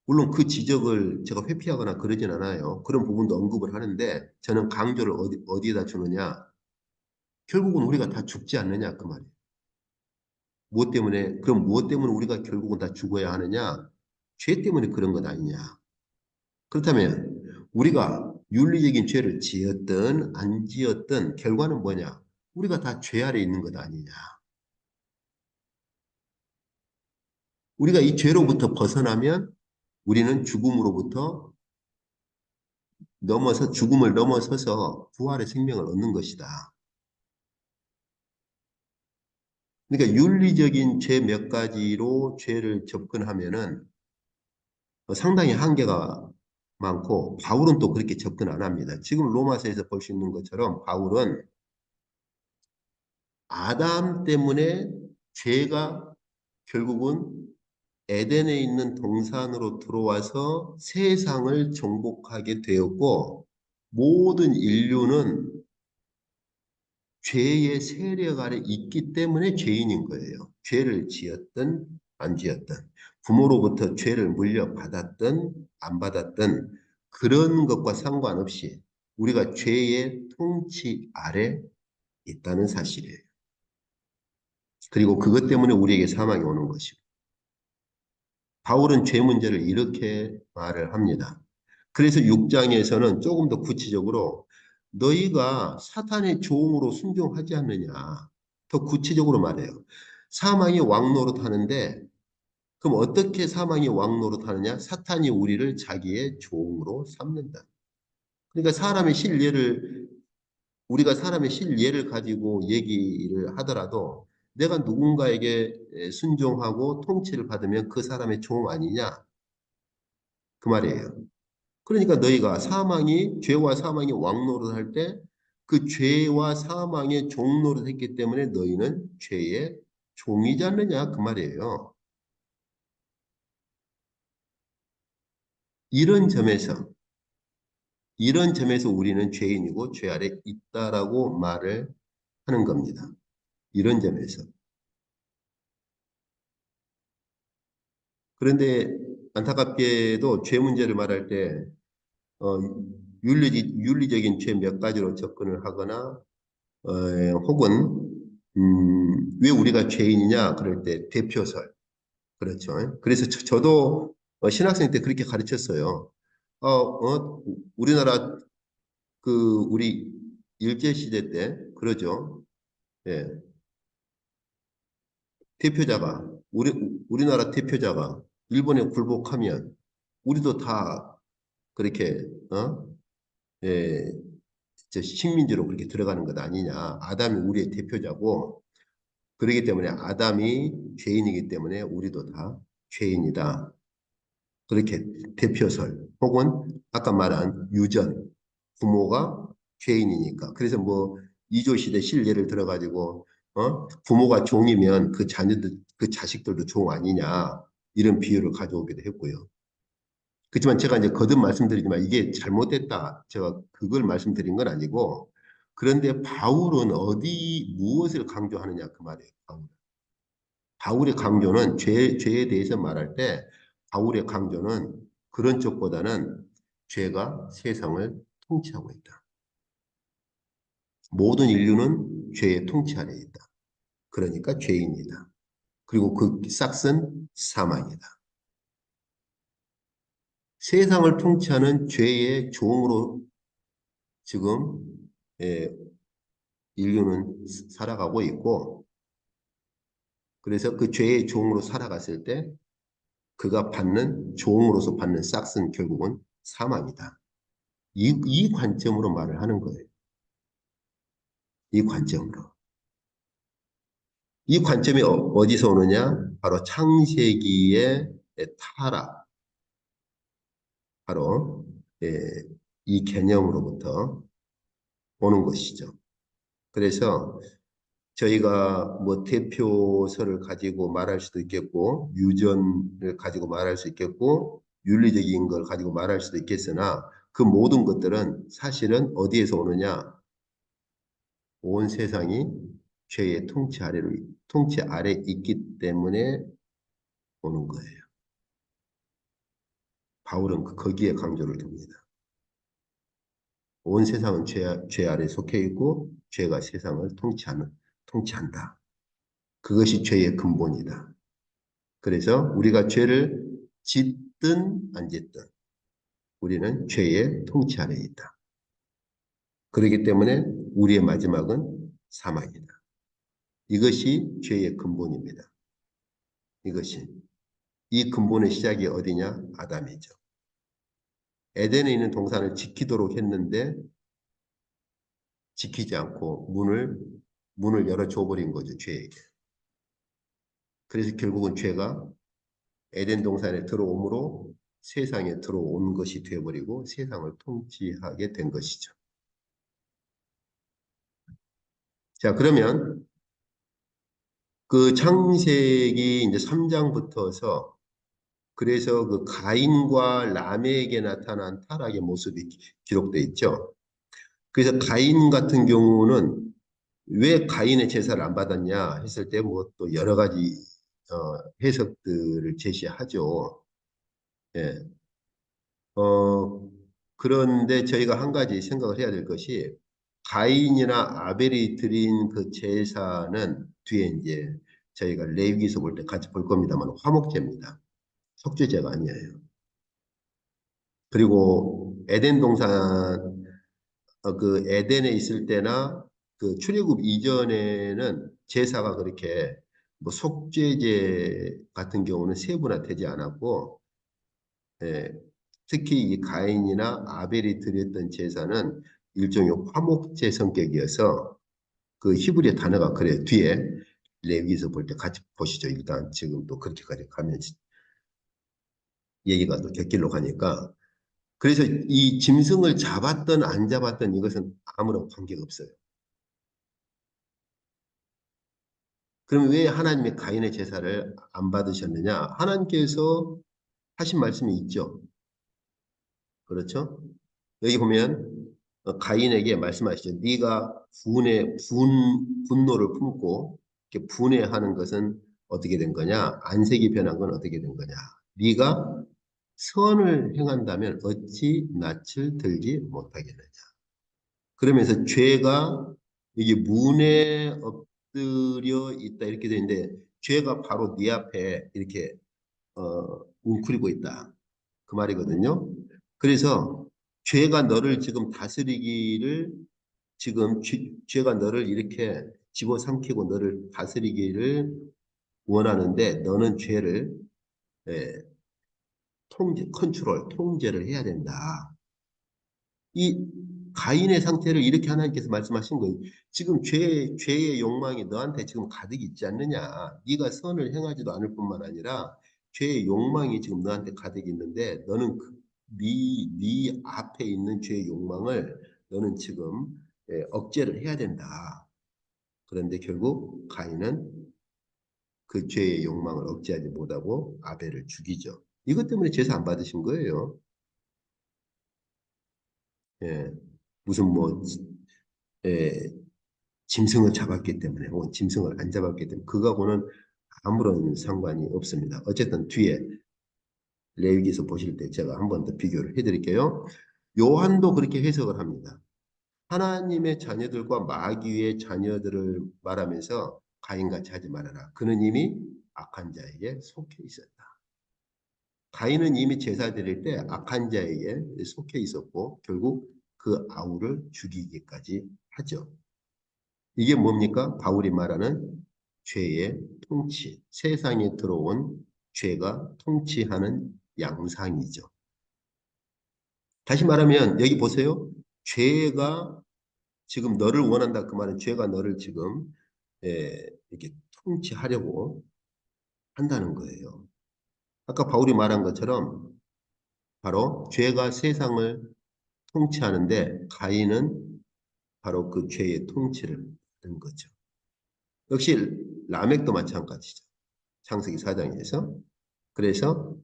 물론 그 지적을 제가 회피하거나 그러진 않아요. 그런 부분도 언급을 하는데 저는 강조를 어디에다 주느냐. 결국은 우리가 다 죽지 않느냐 그 말이에요. 무엇 때문에 그럼 무엇 때문에 우리가 결국은 다 죽어야 하느냐? 죄 때문에 그런 것 아니냐? 그렇다면 우리가 윤리적인 죄를 지었든 안 지었든 결과는 뭐냐? 우리가 다 죄 아래 있는 것 아니냐? 우리가 이 죄로부터 벗어나면 우리는 죽음으로부터 죽음을 넘어서서 부활의 생명을 얻는 것이다. 그러니까 윤리적인 죄 몇 가지로 죄를 접근하면은 상당히 한계가 많고 바울은 또 그렇게 접근 안 합니다. 지금 로마서에서 볼 수 있는 것처럼 바울은 아담 때문에 죄가 결국은 에덴에 있는 동산으로 들어와서 세상을 정복하게 되었고 모든 인류는 죄의 세력 아래 있기 때문에 죄인인 거예요. 죄를 지었든 안 지었든 부모로부터 죄를 물려받았든 안 받았든 그런 것과 상관없이 우리가 죄의 통치 아래 있다는 사실이에요. 그리고 그것 때문에 우리에게 사망이 오는 것이고 바울은 죄 문제를 이렇게 말을 합니다. 그래서 6장에서는 조금 더 구체적으로 너희가 사탄의 종으로 순종하지 않느냐. 더 구체적으로 말해요. 사망이 왕노릇하는데 그럼 어떻게 사망이 왕노릇하느냐? 사탄이 우리를 자기의 종으로 삼는다. 그러니까 사람의 실례를 우리가 사람의 실례를 가지고 얘기를 하더라도 내가 누군가에게 순종하고 통치를 받으면 그 사람의 종 아니냐? 그 말이에요. 그러니까 너희가 죄와 사망이 왕노릇 할 때 그 죄와 사망의 종노릇 했기 때문에 너희는 죄의 종이지 않느냐 그 말이에요. 이런 점에서 이런 점에서 우리는 죄인이고 죄 아래 있다라고 말을 하는 겁니다. 이런 점에서. 그런데 안타깝게도 죄 문제를 말할 때 어, 윤리적인 죄 몇 가지로 접근을 하거나 혹은 왜 우리가 죄인이냐 그럴 때 대표설 그렇죠. 그래서 저도 신학생 때 그렇게 가르쳤어요. 우리나라 우리 일제 시대 때 그러죠. 예, 대표자가 우리나라 대표자가 일본에 굴복하면 우리도 다 그렇게 예, 식민지로 그렇게 들어가는 것 아니냐. 아담이 우리의 대표자고 그렇기 때문에 아담이 죄인이기 때문에 우리도 다 죄인이다. 그렇게 대표설 혹은 아까 말한 유전 부모가 죄인이니까 그래서 뭐 이조 시대 실례를 들어가지고 부모가 종이면 그 자녀들 그 자식들도 종 아니냐 이런 비유를 가져오기도 했고요. 그렇지만 제가 이제 거듭 말씀드리지만 이게 잘못됐다 제가 그걸 말씀드린 건 아니고 그런데 바울은 무엇을 강조하느냐 그 말이에요. 바울의 강조는 죄에 대해서 말할 때 바울의 강조는 그런 쪽보다는 죄가 세상을 통치하고 있다. 모든 인류는 죄의 통치 아래 있다. 그러니까 죄인이다. 그리고 그 싹은 사망이다. 세상을 통치하는 죄의 종으로 지금 예, 인류는 살아가고 있고 그래서 그 죄의 종으로 살아갔을 때 그가 종으로서 받는 싹은 결국은 사망이다. 이 관점으로 말을 하는 거예요. 이 관점으로. 이 관점이 어디서 오느냐? 바로 창세기의 타락, 바로 예, 이 개념으로부터 오는 것이죠. 그래서 저희가 뭐 대표설을 가지고 말할 수도 있겠고, 유전을 가지고 말할 수 있겠고, 윤리적인 걸 가지고 말할 수도 있겠으나 그 모든 것들은 사실은 어디에서 오느냐? 온 세상이 죄의 통치 아래 있기 때문에 오는 거예요. 바울은 거기에 강조를 둡니다. 온 세상은 죄 아래 속해 있고 죄가 세상을 통치한다. 그것이 죄의 근본이다. 그래서 우리가 죄를 짓든 안 짓든 우리는 죄의 통치 아래 있다. 그렇기 때문에 우리의 마지막은 사망이다. 이것이 죄의 근본입니다. 이것이. 이 근본의 시작이 어디냐? 아담이죠. 에덴에 있는 동산을 지키도록 했는데 지키지 않고 문을 열어줘 버린 거죠, 죄에게. 그래서 결국은 죄가 에덴 동산에 들어옴으로 세상에 들어온 것이 되어버리고 세상을 통치하게 된 것이죠. 자, 그러면 그 창세기 이제 3장부터서 그래서 그 가인과 라멕에게 나타난 타락의 모습이 기록돼 있죠. 그래서 가인 같은 경우는 왜 가인의 제사를 안 받았냐 했을 때 뭐 또 여러 가지 해석들을 제시하죠. 예. 어, 그런데 저희가 한 가지 생각을 해야 될 것이 가인이나 아벨이 드린 그 제사는 뒤에 이제 저희가 레위기서 볼 때 같이 볼 겁니다만 화목제입니다. 속죄제가 아니에요. 그리고 에덴 동산 그 에덴에 있을 때나 그 출애굽 이전에는 제사가 그렇게 뭐 속죄제 같은 경우는 세분화되지 않았고 예, 특히 이 가인이나 아벨이 드렸던 제사는 일종의 화목제 성격이어서 그 히브리 단어가 그래요. 뒤에 레위기서 볼 때 같이 보시죠. 일단 지금 또 그렇게까지 가면 얘기가 또 곁길로 가니까 그래서 이 짐승을 잡았던 안 잡았던 이것은 아무런 관계가 없어요. 그럼 왜 하나님이 가인의 제사를 안 받으셨느냐? 하나님께서 하신 말씀이 있죠. 그렇죠? 여기 보면 가인에게 말씀하시죠. 네가 분노를 품고 이렇게 분해하는 것은 어떻게 된 거냐? 안색이 변한 건 어떻게 된 거냐? 네가 선을 행한다면 어찌 낯을 들지 못하겠느냐? 그러면서 죄가 이게 문에 엎드려 있다 이렇게 돼 있는데 죄가 바로 네 앞에 이렇게 웅크리고 있다. 그 말이거든요. 그래서 죄가 너를 지금 다스리기를 지금 죄가 너를 이렇게 집어삼키고 너를 다스리기를 원하는데 너는 죄를 예, 통제를 해야 된다. 이 가인의 상태를 이렇게 하나님께서 말씀하신 거예요. 지금 죄의 욕망이 너한테 지금 가득 있지 않느냐. 네가 선을 행하지도 않을 뿐만 아니라 죄의 욕망이 지금 너한테 가득 있는데 너는 네 앞에 있는 죄의 욕망을 너는 지금 억제를 해야 된다. 그런데 결국 가인은 그 죄의 욕망을 억제하지 못하고 아벨을 죽이죠. 이것 때문에 제사 안 받으신 거예요. 예. 무슨 뭐 예, 짐승을 잡았기 때문에 혹은 짐승을 안 잡았기 때문에 그거하고는 아무런 상관이 없습니다. 어쨌든 뒤에 레위기서 보실 때 제가 한 번 더 비교를 해드릴게요. 요한도 그렇게 해석을 합니다. 하나님의 자녀들과 마귀의 자녀들을 말하면서 가인같이 하지 말아라. 그는 이미 악한 자에게 속해 있었다. 가인은 이미 제사 드릴 때 악한 자에게 속해 있었고 결국 그 아우를 죽이기까지 하죠. 이게 뭡니까? 바울이 말하는 죄의 통치, 세상에 들어온 죄가 통치하는 양상이죠. 다시 말하면 여기 보세요. 죄가 지금 너를 원한다 그 말은 죄가 너를 지금 이렇게 통치하려고 한다는 거예요. 아까 바울이 말한 것처럼 바로 죄가 세상을 통치하는데 가인은 바로 그 죄의 통치를 받은 거죠. 역시 라멕도 마찬가지죠. 창세기 4장에서. 그래서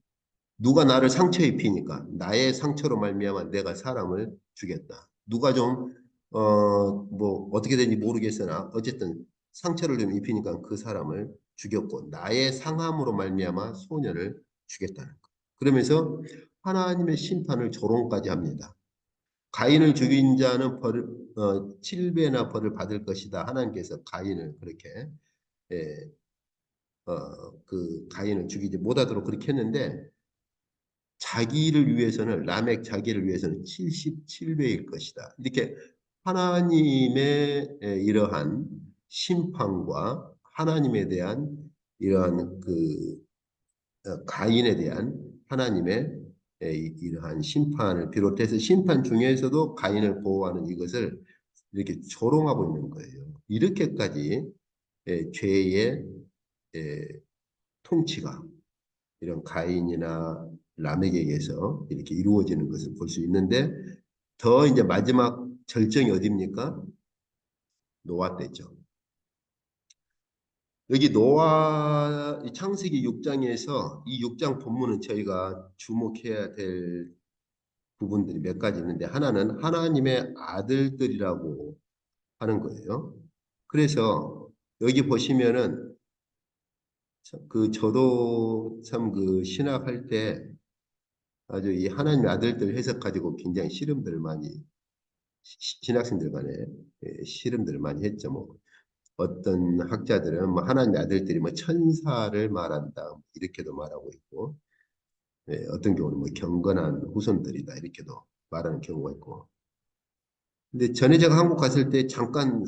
누가 나를 상처 입히니까 나의 상처로 말미암아 내가 사람을 주겠다. 누가 좀 뭐 어떻게 되는지 모르겠으나 어쨌든 상처를 좀 입히니까 그 사람을 죽였고 나의 상함으로 말미암아 소년을 주겠다는 것. 그러면서 하나님의 심판을 조롱까지 합니다. 가인을 죽인 자는 7배나 벌을 받을 것이다. 하나님께서 가인을 그렇게 예, 그 가인을 죽이지 못하도록 그렇게 했는데 자기를 위해서는 라멕 자기를 위해서는 77배일 것이다. 이렇게 하나님의 이러한 심판과 하나님에 대한 이러한 그 가인에 대한 하나님의 이러한 심판을 비롯해서 심판 중에서도 가인을 보호하는 이것을 이렇게 조롱하고 있는 거예요. 이렇게까지 죄의 통치가 이런 가인이나 라멕에 의해서 이렇게 이루어지는 것을 볼 수 있는데 더 이제 마지막 절정이 어디입니까? 노아 때죠. 여기 노아 창세기 6장에서 이 6장 본문은 저희가 주목해야 될 부분들이 몇 가지 있는데 하나는 하나님의 아들들이라고 하는 거예요. 그래서 여기 보시면은 저도 참 그 신학할 때 아주 이 하나님의 아들들 해석 가지고 굉장히 씨름들을 많이 신학생들 간에 씨름들을 많이 했죠. 뭐 어떤 학자들은 뭐 하나님의 아들들이 뭐 천사를 말한다 이렇게도 말하고 있고 어떤 경우는 뭐 경건한 후손들이다 이렇게도 말하는 경우가 있고 근데 전에 제가 한국 갔을 때 잠깐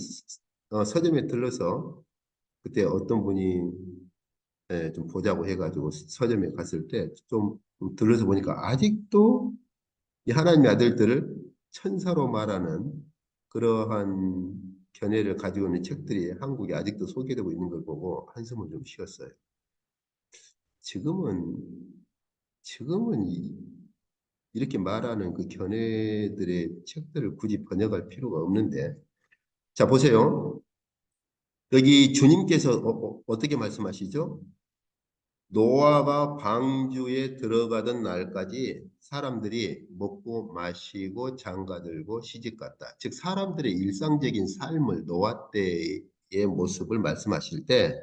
서점에 들러서 그때 어떤 분이 좀 보자고 해가지고 서점에 갔을 때 좀 들러서 보니까 아직도 이 하나님의 아들들을 천사로 말하는 그러한 견해를 가지고 있는 책들이 한국에 아직도 소개되고 있는 걸 보고 한숨을 좀 쉬었어요. 지금은 지금은 이렇게 말하는 그 견해들의 책들을 굳이 번역할 필요가 없는데 자 보세요. 여기 주님께서 어떻게 말씀하시죠? 노아가 방주에 들어가던 날까지 사람들이 먹고 마시고 장가들고 시집갔다. 즉 사람들의 일상적인 삶을 노아 때의 모습을 말씀하실 때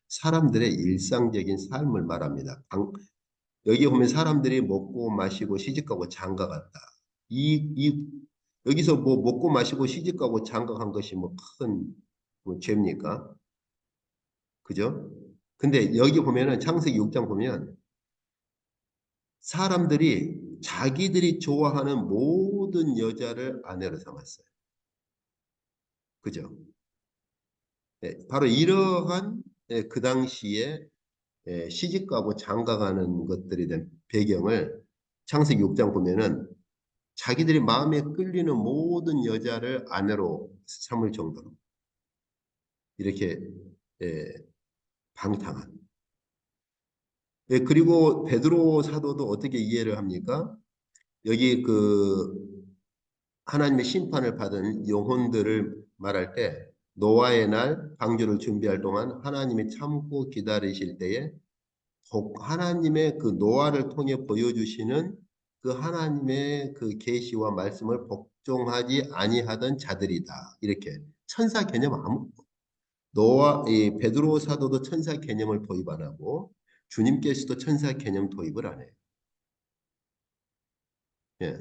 사람들의 일상적인 삶을 말합니다. 여기 보면 사람들이 먹고 마시고 시집가고 장가갔다. 이 여기서 뭐 먹고 마시고 시집가고 장가간 것이 뭐 큰 뭐 죄입니까? 그죠? 근데 여기 보면은 창세기 6장 보면 사람들이 자기들이 좋아하는 모든 여자를 아내로 삼았어요. 그죠? 바로 이러한 그 당시에 시집가고 장가가는 것들에 대한 배경을 창세기 6장 보면은 자기들이 마음에 끌리는 모든 여자를 아내로 삼을 정도로 이렇게 예, 방탕한. 그리고 베드로 사도도 어떻게 이해를 합니까? 여기 하나님의 심판을 받은 영혼들을 말할 때 노아의 날 방주를 준비할 동안 하나님이 참고 기다리실 때에 하나님의 그 노아를 통해 보여주시는 그 하나님의 그 계시와 말씀을 복종하지 아니하던 자들이다. 이렇게 천사 개념 아무 노아 이 베드로 사도도 천사 개념을 도입 안 하고 주님께서도 천사 개념 도입을 안 해요. 예.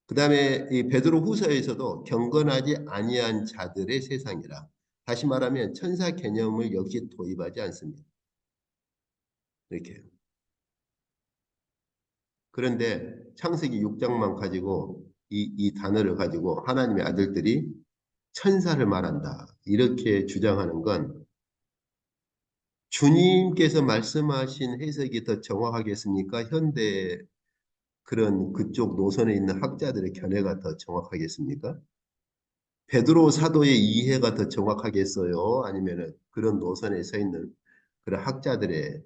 그다음에 이 베드로 후서에서도 경건하지 아니한 자들의 세상이라. 다시 말하면 천사 개념을 역시 도입하지 않습니다. 이렇게. 그런데 창세기 6장만 가지고 이 단어를 가지고 하나님의 아들들이 천사를 말한다. 이렇게 주장하는 건 주님께서 말씀하신 해석이 더 정확하겠습니까? 현대 그런 그쪽 노선에 있는 학자들의 견해가 더 정확하겠습니까? 베드로 사도의 이해가 더 정확하겠어요? 아니면은 그런 노선에 서 있는 그런 학자들의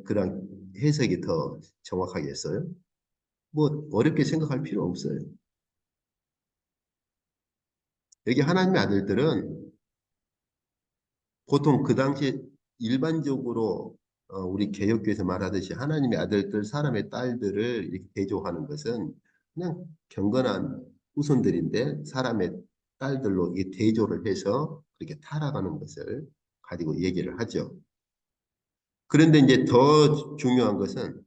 그런 해석이 더 정확하겠어요? 뭐 어렵게 생각할 필요 없어요. 여기 하나님의 아들들은 보통 그 당시 일반적으로 우리 개혁교에서 말하듯이 하나님의 아들들, 사람의 딸들을 이렇게 대조하는 것은 그냥 경건한 후손들인데 사람의 딸들로 이 대조를 해서 그렇게 타락하는 것을 가지고 얘기를 하죠. 그런데 이제 더 중요한 것은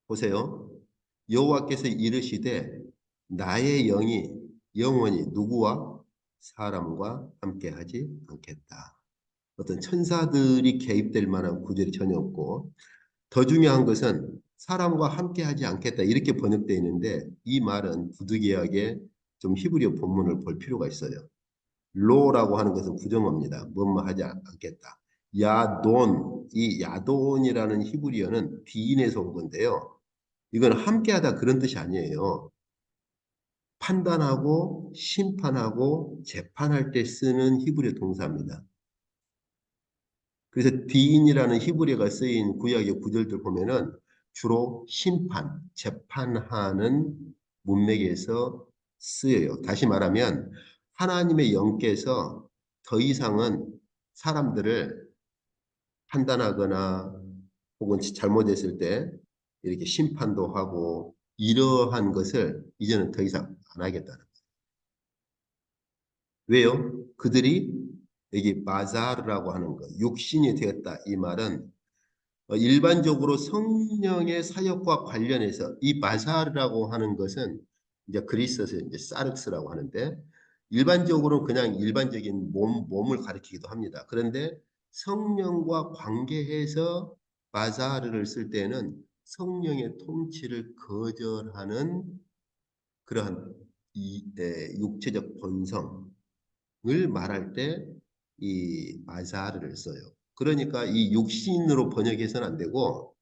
보세요. 여호와께서 이르시되 나의 영이 영원히 누구와 사람과 함께하지 않겠다. 어떤 천사들이 개입될 만한 구절이 전혀 없고 더 중요한 것은 사람과 함께하지 않겠다 이렇게 번역되어 있는데 이 말은 부득이하게 좀 히브리어 본문을 볼 필요가 있어요. 로라고 하는 것은 부정어입니다. 뭐뭐 하지 않겠다. 야돈, 이 야돈이라는 히브리어는 비인에서 온 건데요. 이건 함께하다 그런 뜻이 아니에요. 판단하고 심판하고 재판할 때 쓰는 히브리어 동사입니다. 그래서 디인이라는 히브리어가 쓰인 구약의 구절들 보면은 주로 심판, 재판하는 문맥에서 쓰여요. 다시 말하면 하나님의 영께서 더 이상은 사람들을 판단하거나 혹은 잘못했을 때 이렇게 심판도 하고 이러한 것을 이제는 더 이상 안 하겠다는 거예요. 왜요? 그들이 여기 바자르라고 하는 것, 육신이 되었다. 이 말은 일반적으로 성령의 사역과 관련해서 이 바사르라고 하는 것은 이제 그리스에서 이제 사르스라고 하는데 일반적으로 그냥 일반적인 몸을 가리키기도 합니다. 그런데 성령과 관계해서 바사르를 쓸 때는 성령의 통치를 거절하는 그러한 육체적 본성을 말할 때 이 바사르를 써요. 그러니까 이 육신으로 번역해서는 안 되고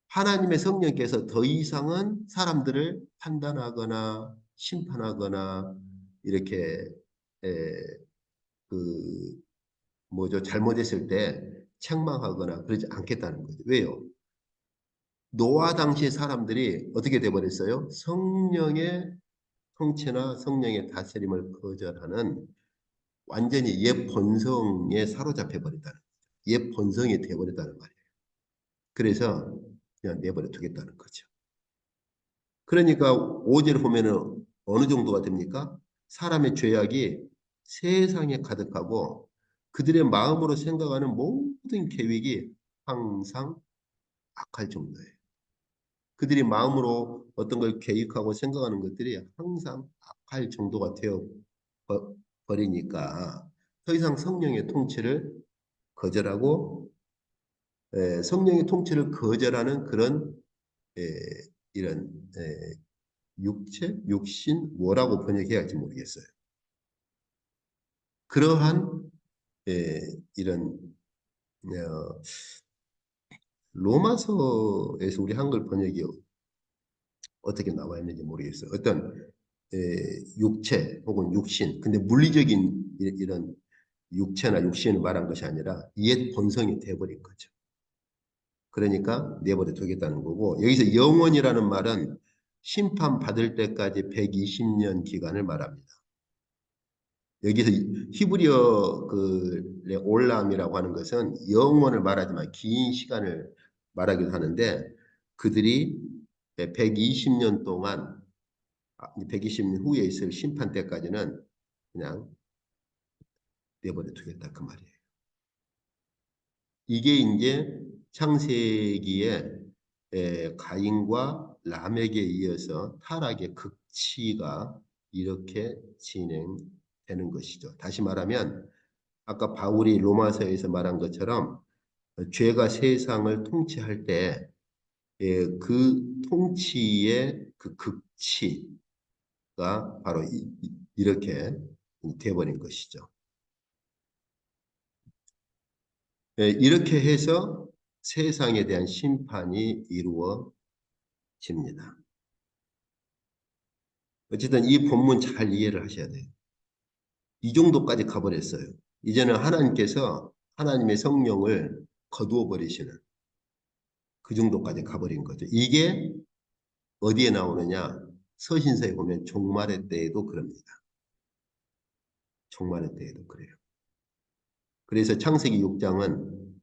하나님의 성령께서 더 이상은 사람들을 판단하거나 심판하거나 이렇게 에, 그 뭐죠 잘못했을 때 책망하거나 그러지 않겠다는 거죠. 왜요? 노아 당시의 사람들이 어떻게 돼버렸어요? 성령의 통치나 성령의 다스림을 거절하는 완전히 옛 본성에 사로잡혀 버렸다는 거죠. 옛 본성이 돼버렸다는 말이에요. 그래서 그냥 내버려 두겠다는 거죠. 그러니까 5절 보면은 어느 정도가 됩니까? 사람의 죄악이 세상에 가득하고 그들의 마음으로 생각하는 모든 계획이 항상 악할 정도예요. 그들이 마음으로 어떤 걸 계획하고 생각하는 것들이 항상 악할 정도가 되어 버리니까 더 이상 성령의 통치를 거절하고 성령의 통치를 거절하는 그런 에, 이런 육체, 육신 뭐라고 번역해야 할지 모르겠어요. 그러한 이런 어, 로마서에서 우리 한글 번역이 어떻게 나와 있는지 모르겠어요. 어떤 육체 혹은 육신, 근데 물리적인 이런 육체나 육신을 말한 것이 아니라 옛 본성이 돼버린 거죠. 그러니까 내버려 두겠다는 거고 여기서 영원이라는 말은 심판받을 때까지 120년 기간을 말합니다. 여기서 히브리어 그 올람이라고 하는 것은 영원을 말하지만 긴 시간을 말하기도 하는데 그들이 120년 동안 120년 후에 있을 심판 때까지는 그냥 내버려 두겠다 그 말이에요. 이게 이제 창세기에 가인과 라멕에 이어서 타락의 극치가 이렇게 진행되는 것이죠. 다시 말하면 아까 바울이 로마서에서 말한 것처럼 죄가 세상을 통치할 때 그 통치의 그 극치가 바로 이렇게 돼버린 것이죠. 이렇게 해서 세상에 대한 심판이 이루어집니다. 어쨌든 이 본문 잘 이해를 하셔야 돼요. 이 정도까지 가버렸어요. 이제는 하나님께서 하나님의 성령을 거두어 버리시는 그 정도까지 가버린 거죠. 이게 어디에 나오느냐? 서신서에 보면 종말의 때에도 그럽니다. 종말의 때에도 그래요. 그래서 창세기 6장은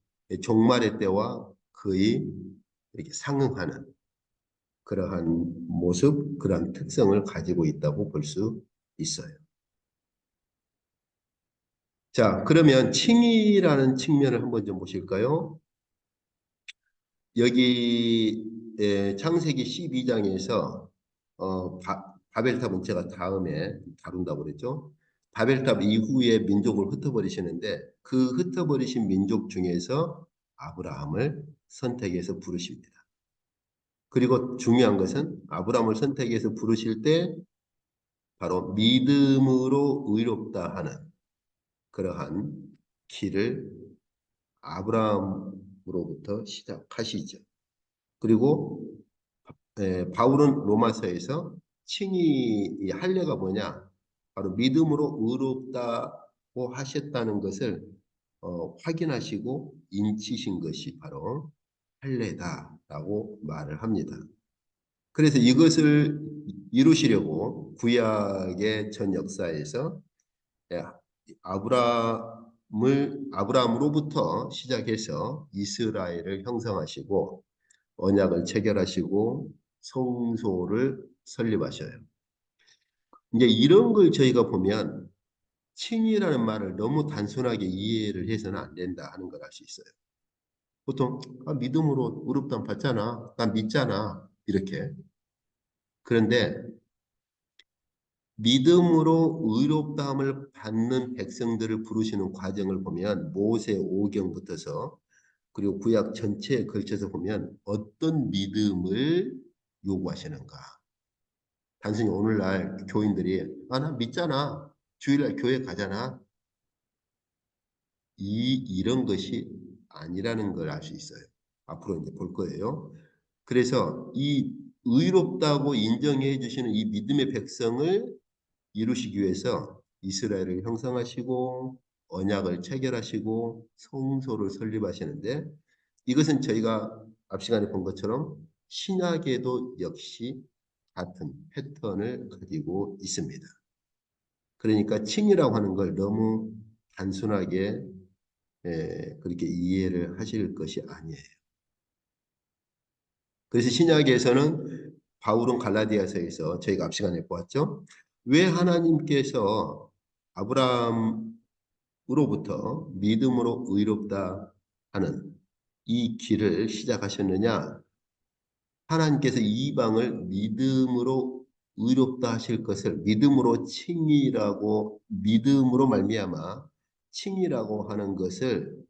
종말의 때와 거의 이렇게 상응하는 그러한 모습, 그러한 특성을 가지고 있다고 볼 수 있어요. 자, 그러면 칭의라는 측면을 한번 좀 보실까요? 여기 창세기 12장에서 바벨탑은 제가 다음에 다룬다고 그랬죠. 바벨탑 이후에 민족을 흩어버리시는데 그 흩어버리신 민족 중에서 아브라함을 선택해서 부르십니다. 그리고 중요한 것은 아브라함을 선택해서 부르실 때 바로 믿음으로 의롭다 하는 그러한 길을 아브라함으로부터 시작하시죠. 그리고 바울은 로마서에서 칭의 이 할례가 뭐냐? 바로 믿음으로 의롭다고 하셨다는 것을 확인하시고 인치신 것이 바로 할례다라고 말을 합니다. 그래서 이것을 이루시려고 구약의 전 역사에서 예, 아브라함으로부터 시작해서 이스라엘을 형성하시고 언약을 체결하시고 성소를 설립하셔요. 이제 이런 걸 저희가 보면 칭의라는 말을 너무 단순하게 이해를 해서는 안 된다 하는 걸 알 수 있어요. 보통 믿음으로 의롭다함 받잖아. 난 믿잖아. 이렇게. 그런데 믿음으로 의롭다함을 받는 백성들을 부르시는 과정을 보면 모세 5경부터서 그리고 구약 전체에 걸쳐서 보면 어떤 믿음을 요구하시는가. 단순히 오늘날 교인들이 나 믿잖아. 주일날 교회 가잖아. 이런 것이 아니라는 걸 알 수 있어요. 앞으로 이제 볼 거예요. 그래서 이 의롭다고 인정해 주시는 이 믿음의 백성을 이루시기 위해서 이스라엘을 형성하시고 언약을 체결하시고 성소를 설립하시는데 이것은 저희가 앞 시간에 본 것처럼 신약에도 역시 같은 패턴을 가지고 있습니다. 그러니까 칭이라고 하는 걸 너무 단순하게 그렇게 이해를 하실 것이 아니에요. 그래서 신약에서는 바울은 갈라디아서에서 저희가 앞 시간에 보았죠. 왜 하나님께서 아브라함으로부터 믿음으로 의롭다 하는 이 길을 시작하셨느냐? 하나님께서 이방을 믿음으로 의롭다 하실 것을 믿음으로 칭이라고 믿음으로 말미암아 칭이라고 하는 것을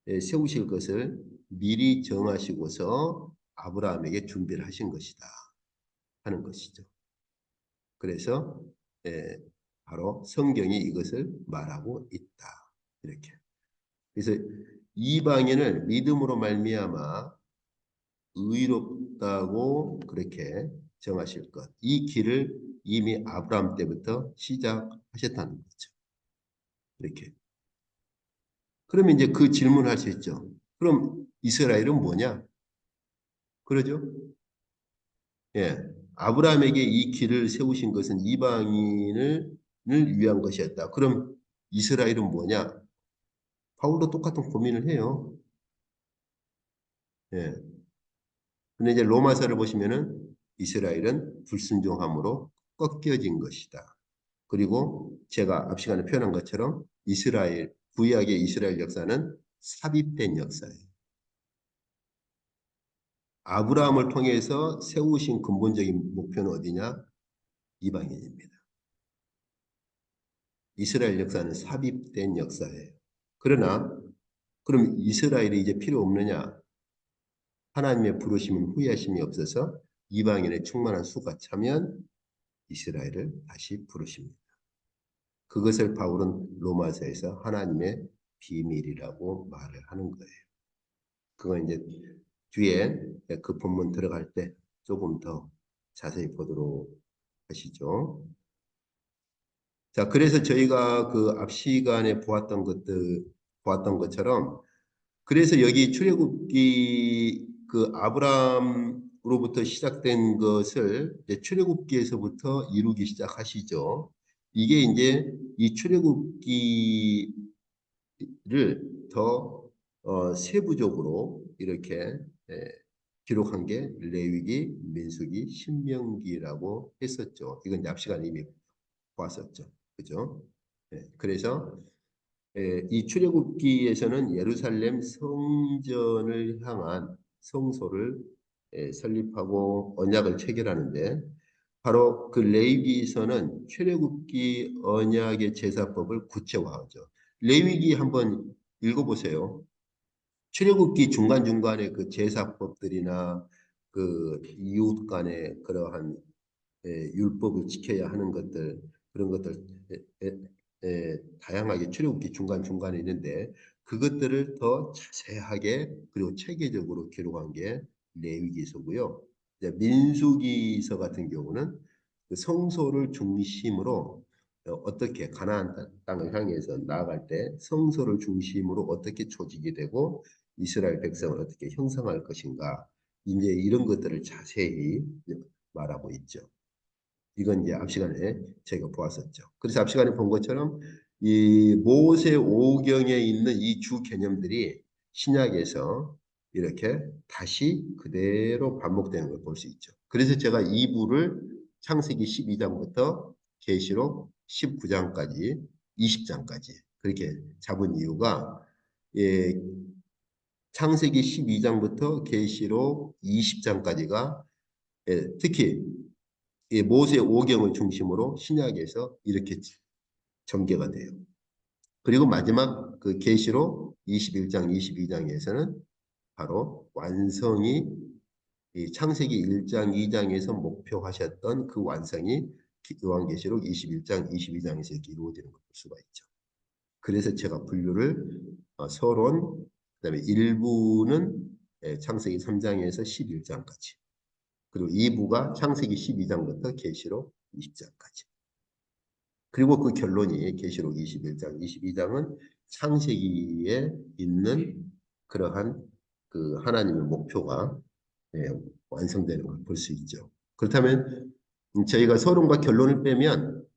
세우실 것을 미리 정하시고서 아브라함에게 준비를 하신 것이다 하는 것이죠. 그래서 바로 성경이 이것을 말하고 있다. 이렇게. 그래서 이방인을 믿음으로 말미암아 의롭다고 그렇게 정하실 것. 이 길을 이미 아브라함 때부터 시작하셨다는 거죠. 이렇게. 그러면 이제 그 질문을 할 수 있죠. 그럼 이스라엘은 뭐냐? 그러죠? 예. 아브라함에게 이 길을 세우신 것은 이방인을 위한 것이었다. 그럼 이스라엘은 뭐냐? 바울도 똑같은 고민을 해요. 예. 근데 이제 로마서를 보시면은 이스라엘은 불순종함으로 꺾여진 것이다. 그리고 제가 앞 시간에 표현한 것처럼 이스라엘, 구약의 이스라엘 역사는 삽입된 역사예요. 아브라함을 통해서 세우신 근본적인 목표는 어디냐? 이방인입니다. 이스라엘 역사는 삽입된 역사예요. 그러나 그럼 이스라엘이 이제 필요 없느냐? 하나님의 부르심은 후회하심이 없어서 이방인의 충만한 수가 차면 이스라엘을 다시 부르십니다. 그것을 바울은 로마서에서 하나님의 비밀이라고 말을 하는 거예요. 그건 이제 뒤에 그 본문 들어갈 때 조금 더 자세히 보도록 하시죠. 자, 그래서 저희가 그 앞 시간에 보았던 것처럼 그래서 여기 출애굽기 그 아브라함으로부터 시작된 것을 이제 출애굽기에서부터 이루기 시작하시죠. 이게 이제 이 출애굽기를 더 세부적으로 이렇게 기록한 게 레위기, 민수기, 신명기라고 했었죠. 이건 앞 시간에 이미 보았었죠. 그죠? 그래서 이 출애굽기에서는 예루살렘 성전을 향한 성소를 설립하고 언약을 체결하는데 바로 그 레위기서는 출애굽기 언약의 제사법을 구체화하죠. 레위기 한번 읽어보세요. 출애굽기 중간중간에 그 제사법들이나 그 이웃 간의 그러한 율법을 지켜야 하는 것들 그런 것들 다양하게 출애굽기 중간중간에 있는데 그것들을 더 자세하게 그리고 체계적으로 기록한 게 레위기서고요. 이제 민수기서 같은 경우는 그 성소를 중심으로 어떻게 가나안 땅을 향해서 나아갈 때 성소를 중심으로 어떻게 조직이 되고 이스라엘 백성을 어떻게 형성할 것인가 이제 이런 것들을 자세히 말하고 있죠. 이건 이제 앞 시간에 저희가 보았었죠. 그래서 앞 시간에 본 것처럼 이 모세 오경에 있는 이 주 개념들이 신약에서 이렇게 다시 그대로 반복되는 걸 볼 수 있죠. 그래서 제가 2부를 창세기 12장부터 계시록 19장까지 20장까지 그렇게 잡은 이유가 예, 창세기 12장부터 계시록 20장까지가 특히 모세 오경을 중심으로 신약에서 이렇게 전개가 돼요. 그리고 마지막 그 계시록 21장, 22장에서는 바로 완성이 이 창세기 1장, 2장에서 목표하셨던 그 완성이 요한계시록 21장, 22장에서 이렇게 이루어지는 걸 볼 수가 있죠. 그래서 제가 분류를 서론, 그다음에 일부는 창세기 3장에서 11장까지, 그리고 2부가 창세기 12장부터 계시록 20장까지. 그리고 그 결론이 계시록 21장, 22장은 창세기에 있는 그러한 그 하나님의 목표가 완성되는 걸 볼 수 있죠. 그렇다면 저희가 서론과 결론을 빼면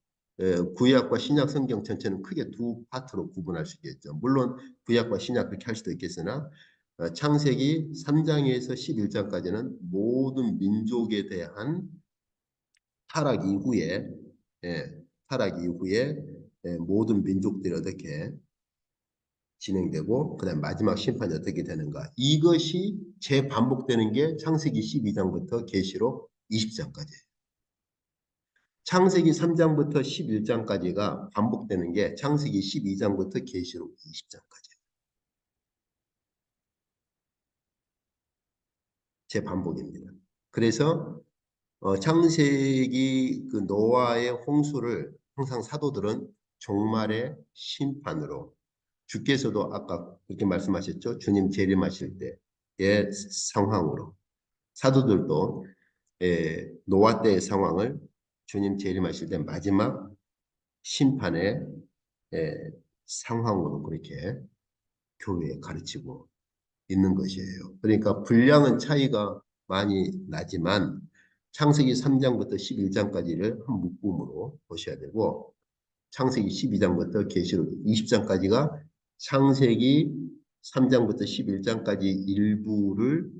구약과 신약 성경 전체는 크게 두 파트로 구분할 수 있겠죠. 물론 구약과 신약 그렇게 할 수도 있겠으나 창세기 3장에서 11장까지는 모든 민족에 대한 타락 이후에 타락 이후에 모든 민족들이 어떻게 진행되고 그다음 마지막 심판이 어떻게 되는가, 이것이 재반복되는 게 창세기 12장부터 계시록 20장까지예요. 창세기 3장부터 11장까지가 반복되는 게 창세기 12장부터 계시록 20장까지예요. 재반복입니다. 그래서 창세기 그 노아의 홍수를 항상 사도들은 종말의 심판으로, 주께서도 아까 그렇게 말씀하셨죠. 주님 재림하실 때의 상황으로, 사도들도 노아 때의 상황을 주님 재림하실 때 마지막 심판의 상황으로 그렇게 교회에 가르치고 있는 것이에요. 그러니까 분량은 차이가 많이 나지만 창세기 3장부터 11장까지를 한 묶음으로 보셔야 되고, 창세기 12장부터 계시록 20장까지가 창세기 3장부터 11장까지 일부를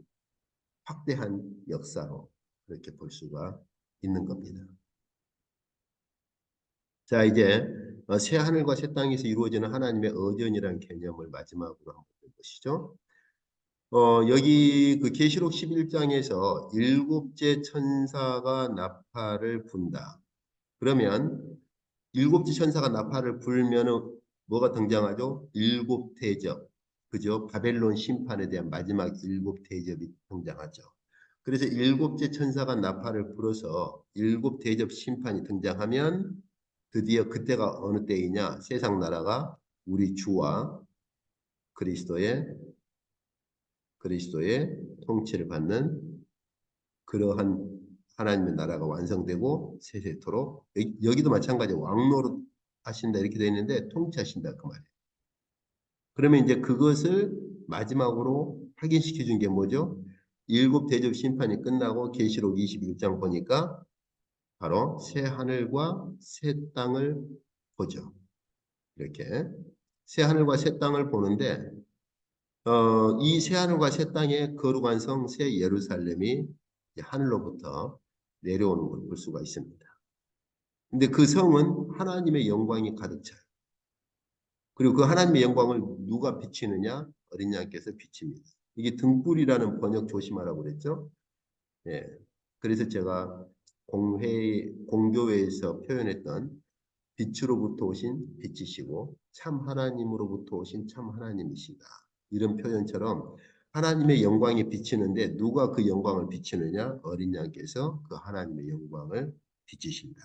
확대한 역사로 그렇게 볼 수가 있는 겁니다. 자, 이제 새 하늘과 새 땅에서 이루어지는 하나님의 의전이라는 개념을 마지막으로 한번 보시죠. 여기 그 계시록 11장에서 일곱째 천사가 나팔을 분다. 그러면 일곱째 천사가 나팔을 불면은 뭐가 등장하죠? 일곱 대접. 그죠? 바벨론 심판에 대한 마지막 일곱 대접이 등장하죠. 그래서 일곱째 천사가 나팔을 불어서 일곱 대접 심판이 등장하면 드디어 그때가 어느 때이냐? 세상 나라가 우리 주와 그리스도의 통치를 받는 그러한 하나님의 나라가 완성되고 세세토록, 여기도 마찬가지 왕노릇 하신다 이렇게 되어 있는데 통치하신다 그 말이에요. 그러면 이제 그것을 마지막으로 확인시켜 준 게 뭐죠? 일곱 대접 심판이 끝나고 계시록 21장 보니까 바로 새 하늘과 새 땅을 보죠. 이렇게 새 하늘과 새 땅을 보는데 이 새 하늘과 새 땅의 거룩한 성 새 예루살렘이 하늘로부터 내려오는 걸 볼 수가 있습니다. 근데 그 성은 하나님의 영광이 가득 차요. 그리고 그 하나님의 영광을 누가 비치느냐? 어린 양께서 비칩니다. 이게 등불이라는 번역 조심하라고 그랬죠? 예. 그래서 제가 공교회에서 표현했던 빛으로부터 오신 빛이시고 참 하나님으로부터 오신 참 하나님이시다, 이런 표현처럼 하나님의 영광이 비치는데 누가 그 영광을 비치느냐? 어린 양께서 그 하나님의 영광을 비치신다.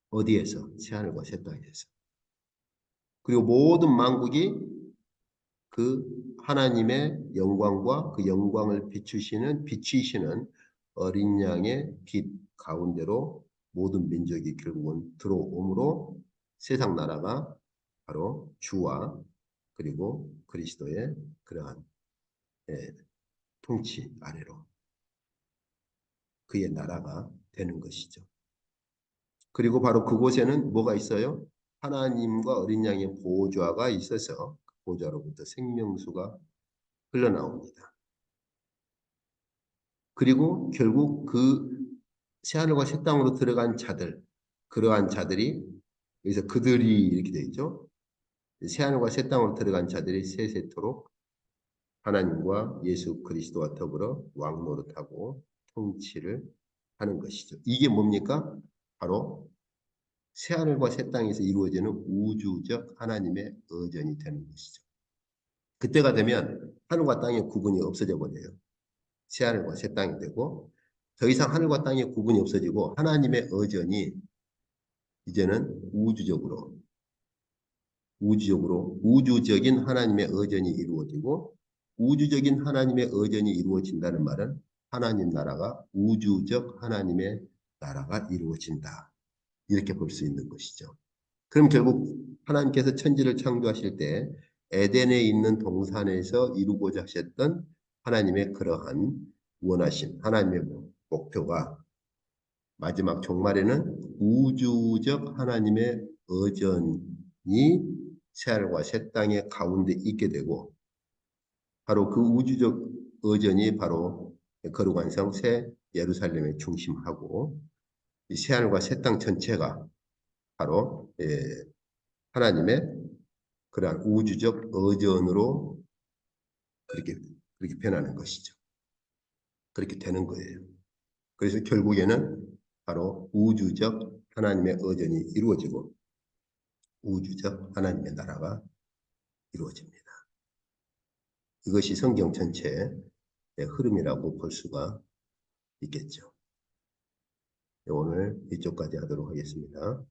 어디에서? 새하늘과 새 땅에서. 그리고 모든 만국이 그 하나님의 영광과 그 영광을 비추시는 어린 양의 빛 가운데로 모든 민족이 결국은 들어오므로 세상 나라가 바로 주와 그리고 그리스도의 그러한 통치 아래로 그의 나라가 되는 것이죠. 그리고 바로 그곳에는 뭐가 있어요? 하나님과 어린 양의 보좌가 있어서 그 보좌로부터 생명수가 흘러나옵니다. 그리고 결국 그 새하늘과 새 땅으로 들어간 자들, 그러한 자들이 여기서 그들이 이렇게 되어 있죠. 새하늘과 새 땅으로 들어간 자들이 세세토록 하나님과 예수 그리스도와 더불어 왕노릇하고 통치를 하는 것이죠. 이게 뭡니까? 바로 새하늘과 새 땅에서 이루어지는 우주적 하나님의 의전이 되는 것이죠. 그때가 되면 하늘과 땅의 구분이 없어져 버려요. 새하늘과 새 땅이 되고 더 이상 하늘과 땅의 구분이 없어지고 하나님의 의전이 이제는 우주적인 하나님의 의전이 이루어지고 우주적인 하나님의 의전이 이루어진다는 말은 하나님 나라가 우주적 하나님의 나라가 이루어진다. 이렇게 볼 수 있는 것이죠. 그럼 결국 하나님께서 천지를 창조하실 때 에덴에 있는 동산에서 이루고자 하셨던 하나님의 그러한 원하심, 하나님의 목표가 마지막 종말에는 우주적 하나님의 의전이 새하늘과 새 땅의 가운데 있게 되고 바로 그 우주적 의전이 바로 거룩한 성 새 예루살렘의 중심하고 새하늘과 새 땅 전체가 바로 하나님의 그러한 우주적 의전으로 그렇게 변하는 것이죠. 그렇게 되는 거예요. 그래서 결국에는 바로 우주적 하나님의 의전이 이루어지고 우주적 하나님의 나라가 이루어집니다. 이것이 성경 전체의 흐름이라고 볼 수가 있겠죠. 오늘 이쪽까지 하도록 하겠습니다.